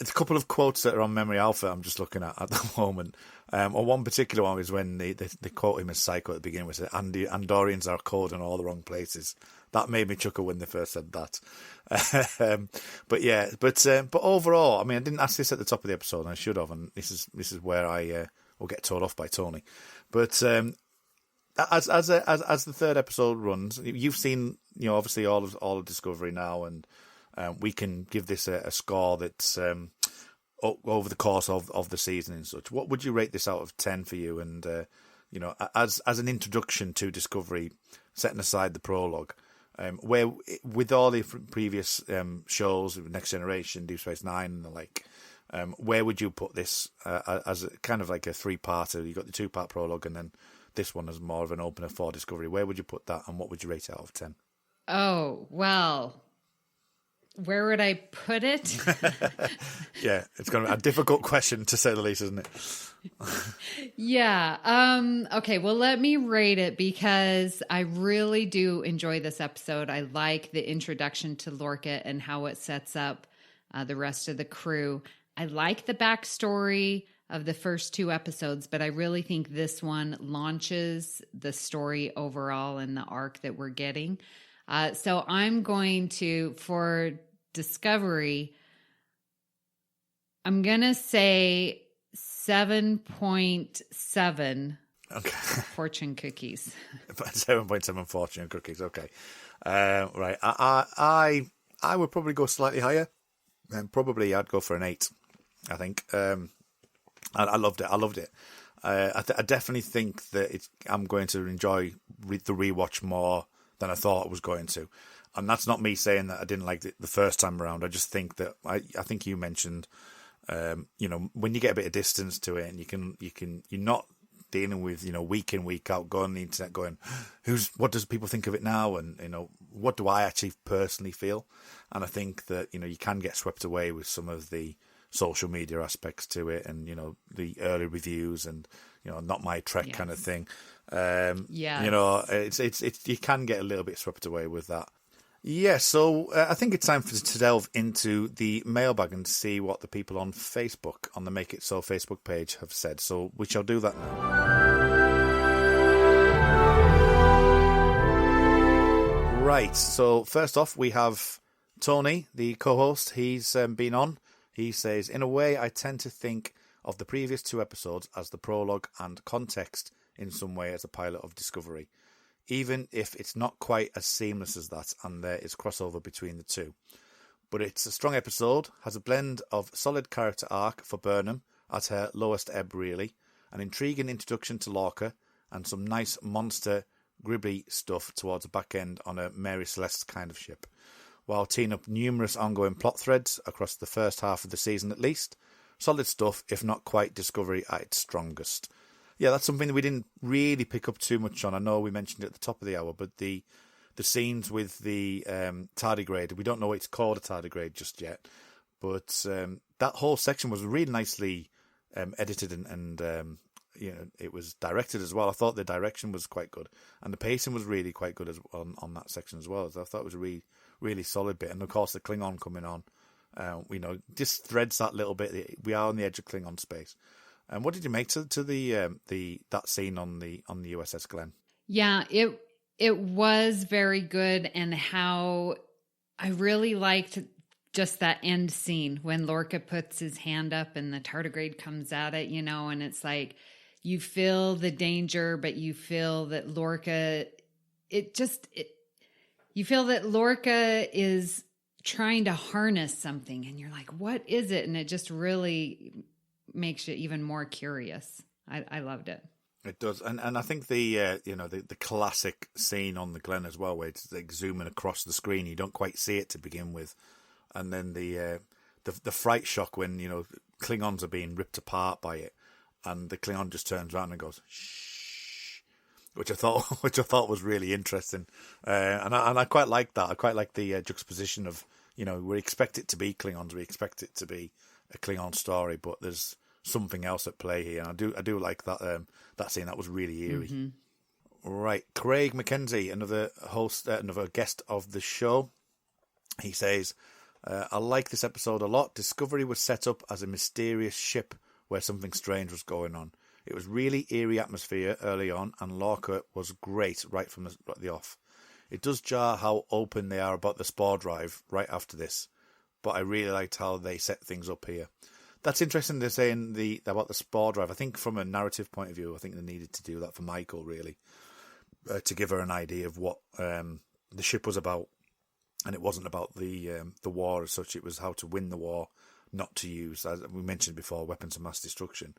It's a couple of quotes that are on Memory Alpha I'm just looking at the moment. Or one particular one is when they quote him as Psycho at the beginning, which is Andorians are cold in all the wrong places. That made me chuckle when they first said that. But overall, I mean, I didn't ask this at the top of the episode, and I should have, and this is where I will get told off by Tony. But as the third episode runs, you've seen obviously all of Discovery now, and we can give this a score that's over the course of the season and such. What would you rate this out of 10 for you? And as an introduction to Discovery, setting aside the prologue, where with all the previous shows, Next Generation, Deep Space Nine, and the like, where would you put this as a kind of like a three-parter? You got the two-part prologue, and then this one is more of an opener for Discovery. Where would you put that, and what would you rate it out of 10? Oh, well, where would I put it? Yeah, it's going to be a difficult question, to say the least, isn't it? Yeah. Okay, well, let me rate it, because I really do enjoy this episode. I like the introduction to Lorca and how it sets up the rest of the crew. I like the backstory of the first two episodes, but I really think this one launches the story overall and the arc that we're getting. So I'm going to, for Discovery, I'm going to say 7.7 fortune cookies. 7.7 fortune cookies, okay. Right. I would probably go slightly higher, and probably I'd go for an 8, I think. I loved it. I definitely think that I'm going to enjoy the rewatch more than I thought I was going to. And that's not me saying that I didn't like it the first time around. I just think that I think you mentioned, when you get a bit of distance to it, and you're not dealing with, week in, week out, going on the internet going, what does people think of it now? And, what do I actually personally feel? And I think that, you can get swept away with some of the social media aspects to it, and, the early reviews and, not my Trek kind of thing. It's you can get a little bit swept away with that. Yeah, so I think it's time to delve into the mailbag and see what the people on Facebook, on the Make It So Facebook page, have said. So we shall do that now. Right, so first off, we have Tony, the co-host. He's been on. He says, in a way, I tend to think of the previous two episodes as the prologue and context in some way as a pilot of Discovery. even if it's not quite as seamless as that, and there is crossover between the two. But it's a strong episode, has a blend of solid character arc for Burnham at her lowest ebb really, an intriguing introduction to Lorca, and some nice monster gribbly stuff towards the back end on a Mary Celeste kind of ship, while teeing up numerous ongoing plot threads across the first half of the season at least. Solid stuff, if not quite Discovery at its strongest. Yeah, that's something that we didn't really pick up too much on. I know we mentioned it at the top of the hour, but the scenes with the tardigrade, we don't know it's called a tardigrade just yet, but that whole section was really nicely edited and it was directed as well. I thought the direction was quite good, and the pacing was really quite good on that section as well. So I thought it was a really, really solid bit. And of course, the Klingon coming on, just threads that little bit. We are on the edge of Klingon space. And what did you make to that scene on the USS Glenn? Yeah, it was very good, and how I really liked just that end scene when Lorca puts his hand up and the tardigrade comes at it, and it's like you feel the danger, but you feel that Lorca, you feel that Lorca is trying to harness something, and you're like, what is it? And it just really makes you even more curious. I loved it. It does, and I think the classic scene on the Glen as well, where it's like zooming across the screen, you don't quite see it to begin with, and then the fright shock when Klingons are being ripped apart by it, and the Klingon just turns around and goes shh, which I thought was really interesting, and I quite like that. I quite like the juxtaposition of we expect it to be Klingons, we expect it to be a Klingon story, but there's something else at play here. And I do like that that scene. That was really eerie. Mm-hmm. Right, Craig McKenzie, another guest of the show. He says, I like this episode a lot. Discovery was set up as a mysterious ship where something strange was going on. It was really eerie atmosphere early on, and Lorca was great right from the off. It does jar how open they are about the spore drive right after this, but I really liked how they set things up here. That's interesting they're saying about the spore drive. I think from a narrative point of view, I think they needed to do that for Michael, really, to give her an idea of what the ship was about. And it wasn't about the war as such. It was how to win the war, not to use, as we mentioned before, weapons of mass destruction.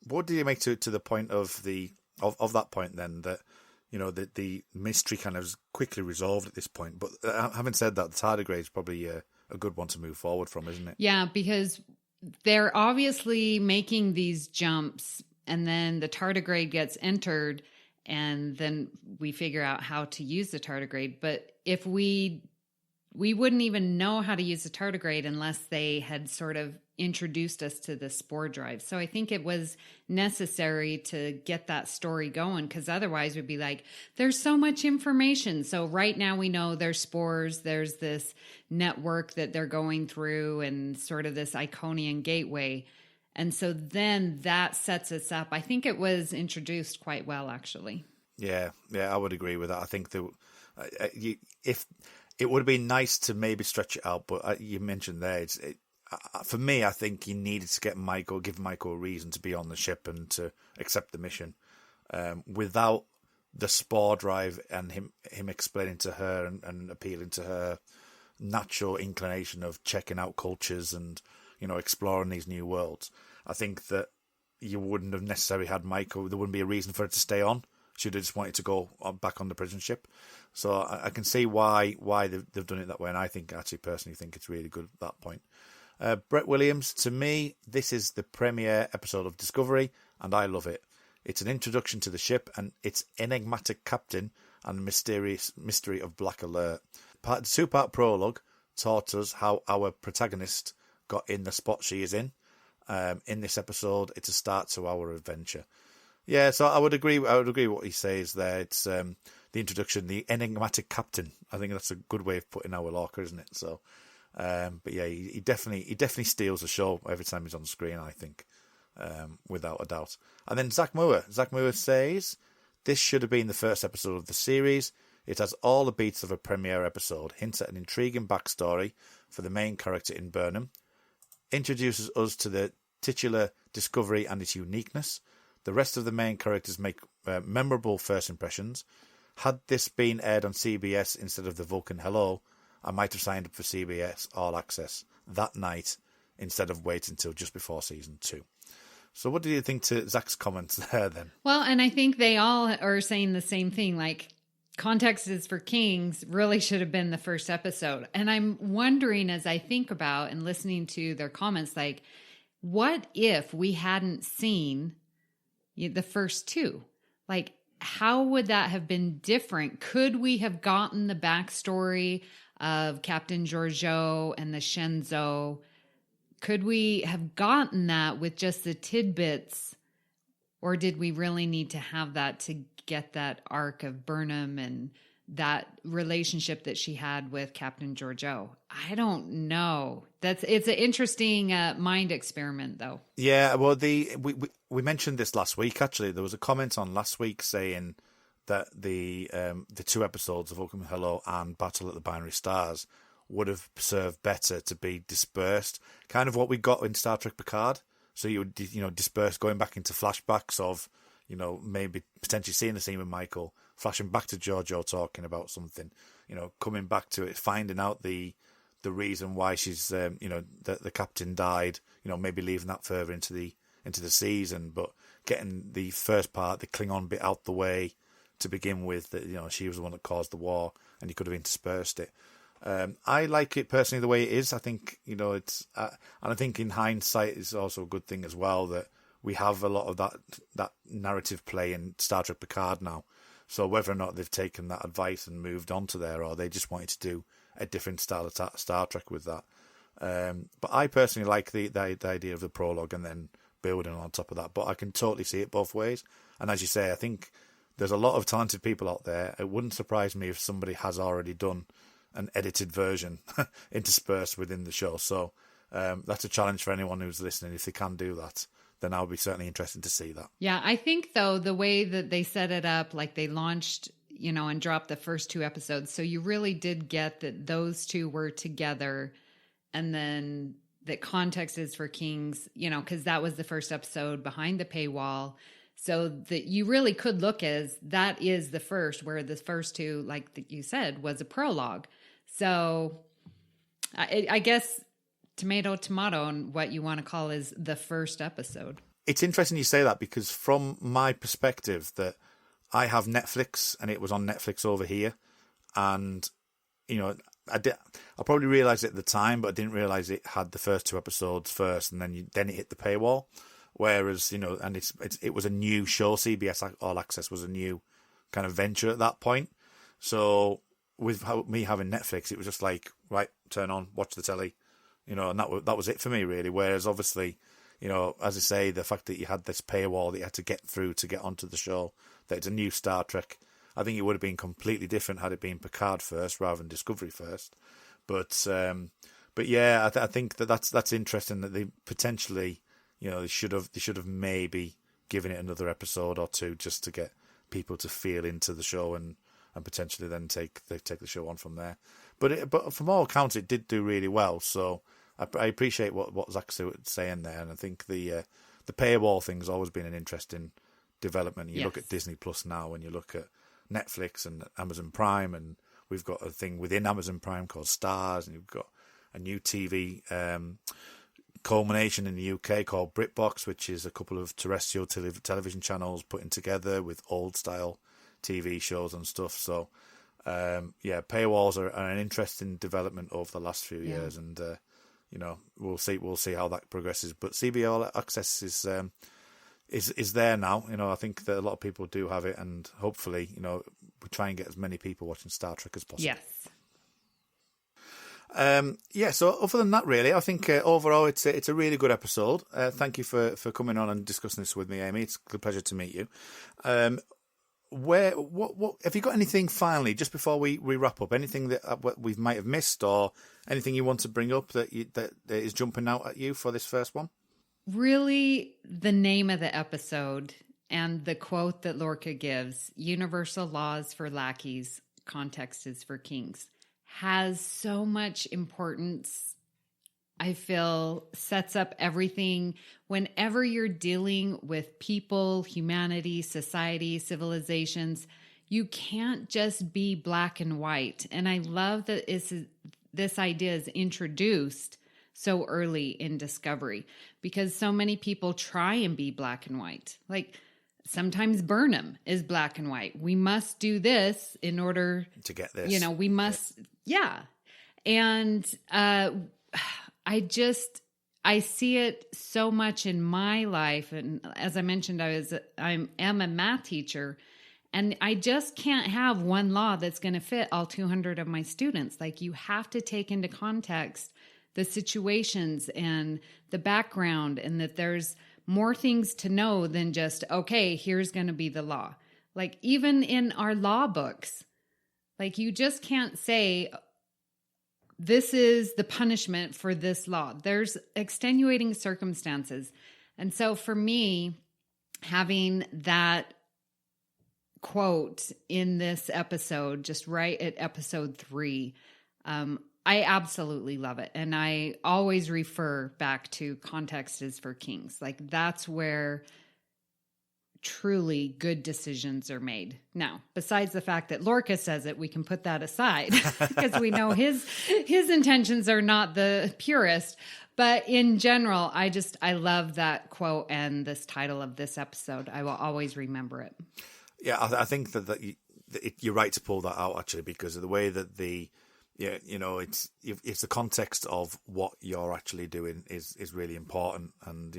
What do you make to the point of that point then, that the mystery kind of is quickly resolved at this point? But having said that, the tardigrade is probably a good one to move forward from, isn't it? Yeah, because they're obviously making these jumps, and then the tardigrade gets entered, and then we figure out how to use the tardigrade. But if we wouldn't even know how to use the tardigrade unless they had sort of introduced us to the spore drive. So I think it was necessary to get that story going, because otherwise we'd be like, there's so much information. So right now we know there's spores, there's this network that they're going through, and sort of this Iconian gateway. And so then that sets us up. I think it was introduced quite well, actually. Yeah, I would agree with that. I think if it would have been nice to maybe stretch it out, but you mentioned there, for me, I think you needed to give Michael a reason to be on the ship and to accept the mission. Without the spore drive and him explaining to her and appealing to her natural inclination of checking out cultures and exploring these new worlds, I think that you wouldn't have necessarily had Michael. There wouldn't be a reason for her to stay on. She would have just wanted to go back on the prison ship. So I can see why they've done it that way, and I personally think it's really good at that point. Brett Williams, to me, this is the premiere episode of Discovery, and I love it. It's an introduction to the ship and its enigmatic captain and the mysterious mystery of Black Alert. The two-part prologue taught us how our protagonist got in the spot she is in. In this episode, it's a start to our adventure. Yeah, so I would agree with what he says there. It's the introduction, the enigmatic captain. I think that's a good way of putting our Lorca, isn't it? So, but yeah, he definitely steals the show every time he's on the screen, I think, without a doubt. And then Zach Moore says, this should have been the first episode of the series. It has all the beats of a premiere episode, hints at an intriguing backstory for the main character in Burnham, introduces us to the titular Discovery and its uniqueness, The rest of the main characters make memorable first impressions. Had this been aired on CBS instead of the Vulcan Hello, I might have signed up for CBS All Access that night instead of waiting until just before season 2. So what do you think to Zach's comments there then? Well, and I think they all are saying the same thing, like Context is for Kings really should have been the first episode. And I'm wondering, as I think about and listening to their comments, like, what if we hadn't seen the first 2? Like, how would that have been different? Could we have gotten the backstory of Captain Georgiou and the Shenzhou? Could we have gotten that with just the tidbits? Or did we really need to have that to get that arc of Burnham and that relationship that she had with Captain Georgiou? I don't know. It's an interesting mind experiment, though. Yeah, well, we mentioned this last week. Actually, there was a comment on last week saying that the 2 episodes of Welcome Hello and Battle at the Binary Stars would have served better to be dispersed, kind of what we got in Star Trek Picard. So you would, disperse, going back into flashbacks of, maybe potentially seeing the scene with Michael, flashing back to Georgiou talking about something, coming back to it, finding out the reason why she's, the captain died, maybe leaving that further into the season, but getting the first part, the Klingon bit out the way to begin with, that, she was the one that caused the war and you could have interspersed it. I like it personally the way it is. I think, it's, and I think in hindsight it's also a good thing as well that we have a lot of that narrative play in Star Trek Picard now. So whether or not they've taken that advice and moved on to there, or they just wanted to do a different style of Star Trek with that. But I personally like the idea of the prologue and then building on top of that. But I can totally see it both ways. And as you say, I think there's a lot of talented people out there. It wouldn't surprise me if somebody has already done an edited version interspersed within the show. So that's a challenge for anyone who's listening. If they can do that, then I'll be certainly interested to see that. Yeah, I think, though, the way that they set it up, like they launched, and dropped the first 2 episodes. So you really did get that those 2 were together. And then that Context is for Kings, because that was the first episode behind the paywall. So that you really could look as that is the first, where the first 2, like you said, was a prologue. So I guess tomato, and what you want to call is the first episode. It's interesting you say that, because from my perspective, that I have Netflix and it was on Netflix over here. And, I probably realised it at the time, but I didn't realise it had the first 2 episodes first and then it hit the paywall. Whereas, and it was a new show. CBS All Access was a new kind of venture at that point. So with me having Netflix, it was just like, right, turn on, watch the telly, and that was it for me, really. Whereas obviously, as I say, the fact that you had this paywall that you had to get through to get onto the show, that it's a new Star Trek, I think it would have been completely different had it been Picard first rather than Discovery first. But yeah, I think that's interesting that they potentially, they should have maybe given it another episode or 2 just to get people to feel into the show and potentially then take the show on from there. But from all accounts, it did do really well. So I appreciate what Zach's saying there, and I think the paywall thing's always been an interesting development. You look at Disney Plus now, and you look at Netflix and Amazon Prime, and we've got a thing within Amazon Prime called Stars, and you've got a new TV culmination in the UK called BritBox, which is a couple of terrestrial television channels putting together with old style TV shows and stuff. So paywalls are an interesting development over the last few years, and we'll see how that progresses. But CBS All Access is there now. I think that a lot of people do have it, and hopefully we try and get as many people watching Star Trek as possible. Yes. So other than that, really, I think overall it's a really good episode. Thank you for coming on and discussing this with me, Amy. It's a pleasure to meet you. What have you got anything finally, just before we wrap up? Anything that we might have missed, or anything you want to bring up that is jumping out at you for this first one? Really, the name of the episode and the quote that Lorca gives, "Universal laws for lackeys, context is for kings," has so much importance I feel sets up everything whenever you're dealing with people, humanity, society, civilizations. You can't just be black and white. And I love that this idea is introduced so early in Discovery, because so many people try and be black and white. Like sometimes Burnham is black and white. We must do this in order to get this. We must, yeah. And I see it so much in my life. And as I mentioned, I am a math teacher, and I just can't have one law that's going to fit all 200 of my students. Like, you have to take into context the situations and the background, and that there's more things to know than just, okay, here's going to be the law. Like, even in our law books, like, you just can't say, this is the punishment for this law. There's extenuating circumstances. And so for me, having that quote in this episode, just right at episode 3, I absolutely love it. And I always refer back to context is for kings. Like, that's where truly good decisions are made. Now, besides the fact that Lorca says it, we can put that aside because we know his intentions are not the purest. But in general, I love that quote and this title of this episode. I will always remember it. Yeah, I think that you're right to pull that out, actually, because of the way that it's the context of what you're actually doing is really important. And,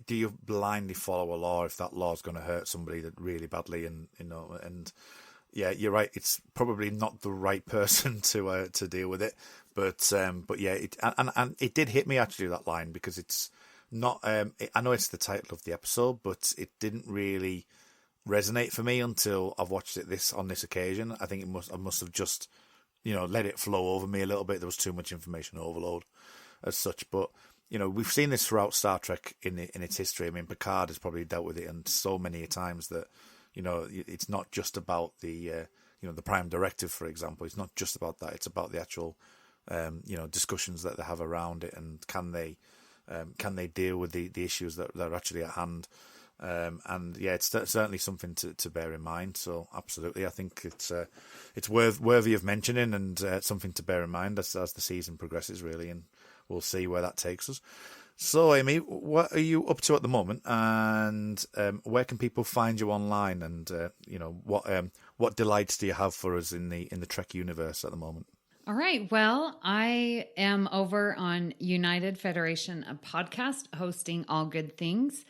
do you blindly follow a law if that law is going to hurt somebody that really badly? And yeah, you're right. It's probably not the right person to deal with it. But yeah, it did hit me, actually, that line, because it's not. I know it's the title of the episode, but it didn't really resonate for me until I've watched it on this occasion. I think I must have just let it flow over me a little bit. There was too much information overload as such, but. We've seen this throughout Star Trek in its history. I mean, Picard has probably dealt with it, and so many times that it's not just about the Prime Directive, for example. It's not just about that. It's about the actual discussions that they have around it, and can they deal with the issues that are actually at hand. And yeah, it's certainly something to bear in mind. So absolutely, I think it's worthy of mentioning, and something to bear in mind as the season progresses, really, and we'll see where that takes us. So, Amy, what are you up to at the moment, and where can people find you online? And what delights do you have for us in the Trek universe at the moment? All right. Well, I am over on United Federation of Podcast, hosting All Good Things.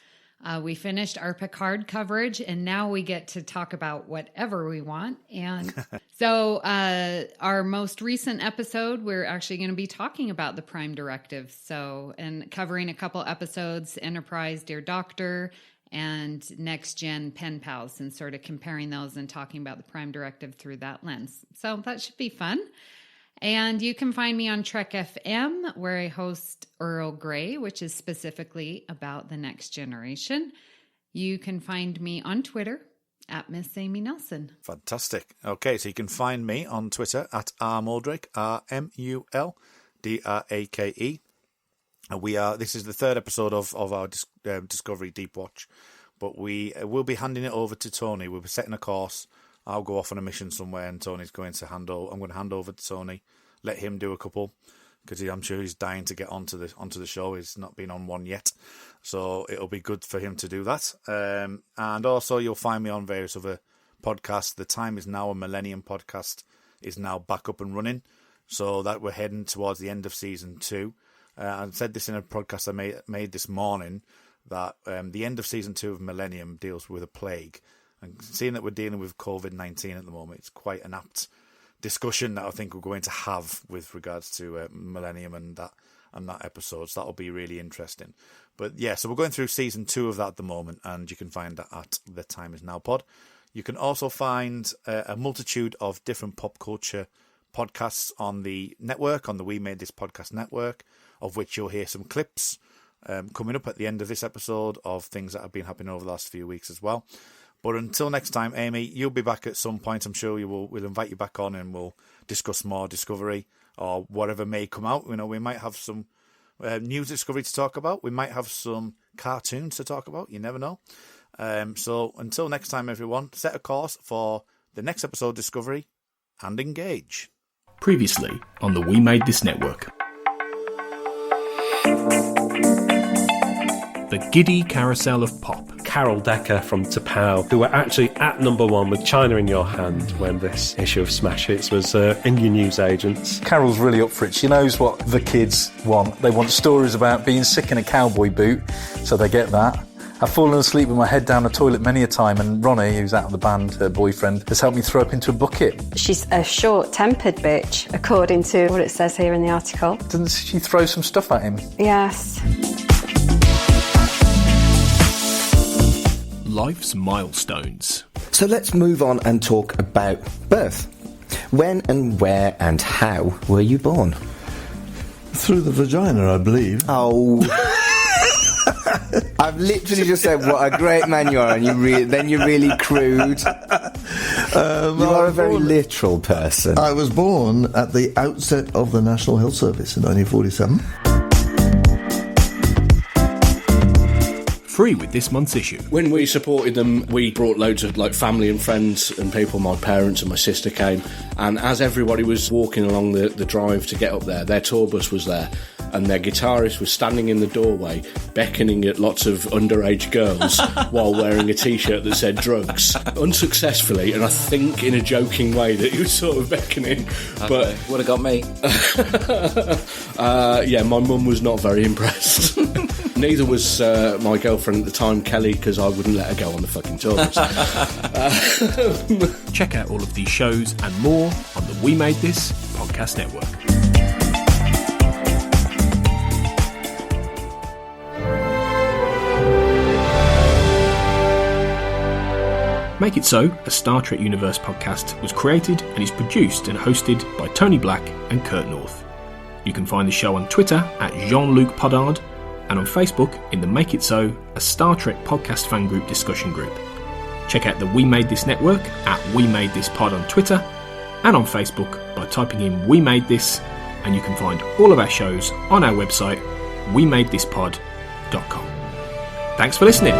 We finished our Picard coverage, and now we get to talk about whatever we want. And so our most recent episode, we're actually going to be talking about the Prime Directive. And covering a couple episodes, Enterprise, Dear Doctor, and Next Gen Pen Pals, and sort of comparing those and talking about the Prime Directive through that lens. So that should be fun. And you can find me on Trek FM, where I host Earl Grey, which is specifically about the next generation. You can find me on Twitter at Miss Amy Nelson. Fantastic. Okay, so you can find me on Twitter at rmuldrake, RMULDRAKE. This is the third episode of our Discovery Deep Watch, but we will be handing it over to Tony. We'll be setting a course. I'll go off on a mission somewhere, and Tony's going to I'm going to hand over to Tony, let him do a couple, because I'm sure he's dying to get onto the show. He's not been on one yet, so it'll be good for him to do that. And also, you'll find me on various other podcasts. The Time Is Now, a Millennium podcast, is now back up and running, so that we're heading towards the end of season 2. I said this in a podcast I made this morning, that the end of season 2 of Millennium deals with a plague. And seeing that we're dealing with COVID-19 at the moment, it's quite an apt discussion that I think we're going to have with regards to Millennium and that episode. So that'll be really interesting. But yeah, so we're going through season 2 of that at the moment, and you can find that at The Time Is Now Pod. You can also find a multitude of different pop culture podcasts on the network, on the We Made This Podcast network, of which you'll hear some clips coming up at the end of this episode of things that have been happening over the last few weeks as well. But until next time, Amy, you'll be back at some point. I'm sure we'll invite you back on, and we'll discuss more Discovery. or whatever may come out. We might have some news discovery to talk about. We might have some cartoons to talk about. You never know. So until next time, everyone, set a course for the next episode Discovery and engage. Previously on the We Made This Network. The Giddy Carousel of Pop. Carol Decker from T'Pau, who were actually at number one with China in Your Hand when this issue of Smash Hits was Indie news agents. Carol's really up for it. She knows what the kids want. They want stories about being sick in a cowboy boot, so they get that. I've fallen asleep with my head down the toilet many a time, and Ronnie, who's out of the band, her boyfriend, has helped me throw up into a bucket. She's a short-tempered bitch, according to what it says here in the article. Doesn't she throw some stuff at him? Yes. Life's milestones. So let's move on and talk about birth. When and where and how were you born? Through the vagina, I believe. Oh. I've literally just said what a great man you are, and then you're really crude. You are a very literal person. I was born at the outset of the National Health Service in 1947. Free with this month's issue. When we supported them, we brought loads of family and friends and people. My parents and my sister came, and as everybody was walking along the drive to get up there, their tour bus was there, and their guitarist was standing in the doorway beckoning at lots of underage girls while wearing a t-shirt that said drugs, unsuccessfully, and I think in a joking way that he was sort of beckoning. Okay. But would have got me. Yeah, my mum was not very impressed. Neither was my girlfriend at the time, Kelly, because I wouldn't let her go on the fucking tour bus. Check out all of these shows and more on the We Made This podcast network. Make It So, a Star Trek Universe podcast, was created and is produced and hosted by Tony Black and Kurt North. You can find the show on Twitter at Jean-Luc Podard and on Facebook in the Make It So, a Star Trek podcast fan group discussion group. Check out the We Made This network at We Made This Pod on Twitter and on Facebook by typing in We Made This, and you can find all of our shows on our website, wemadethispod.com. Thanks for listening.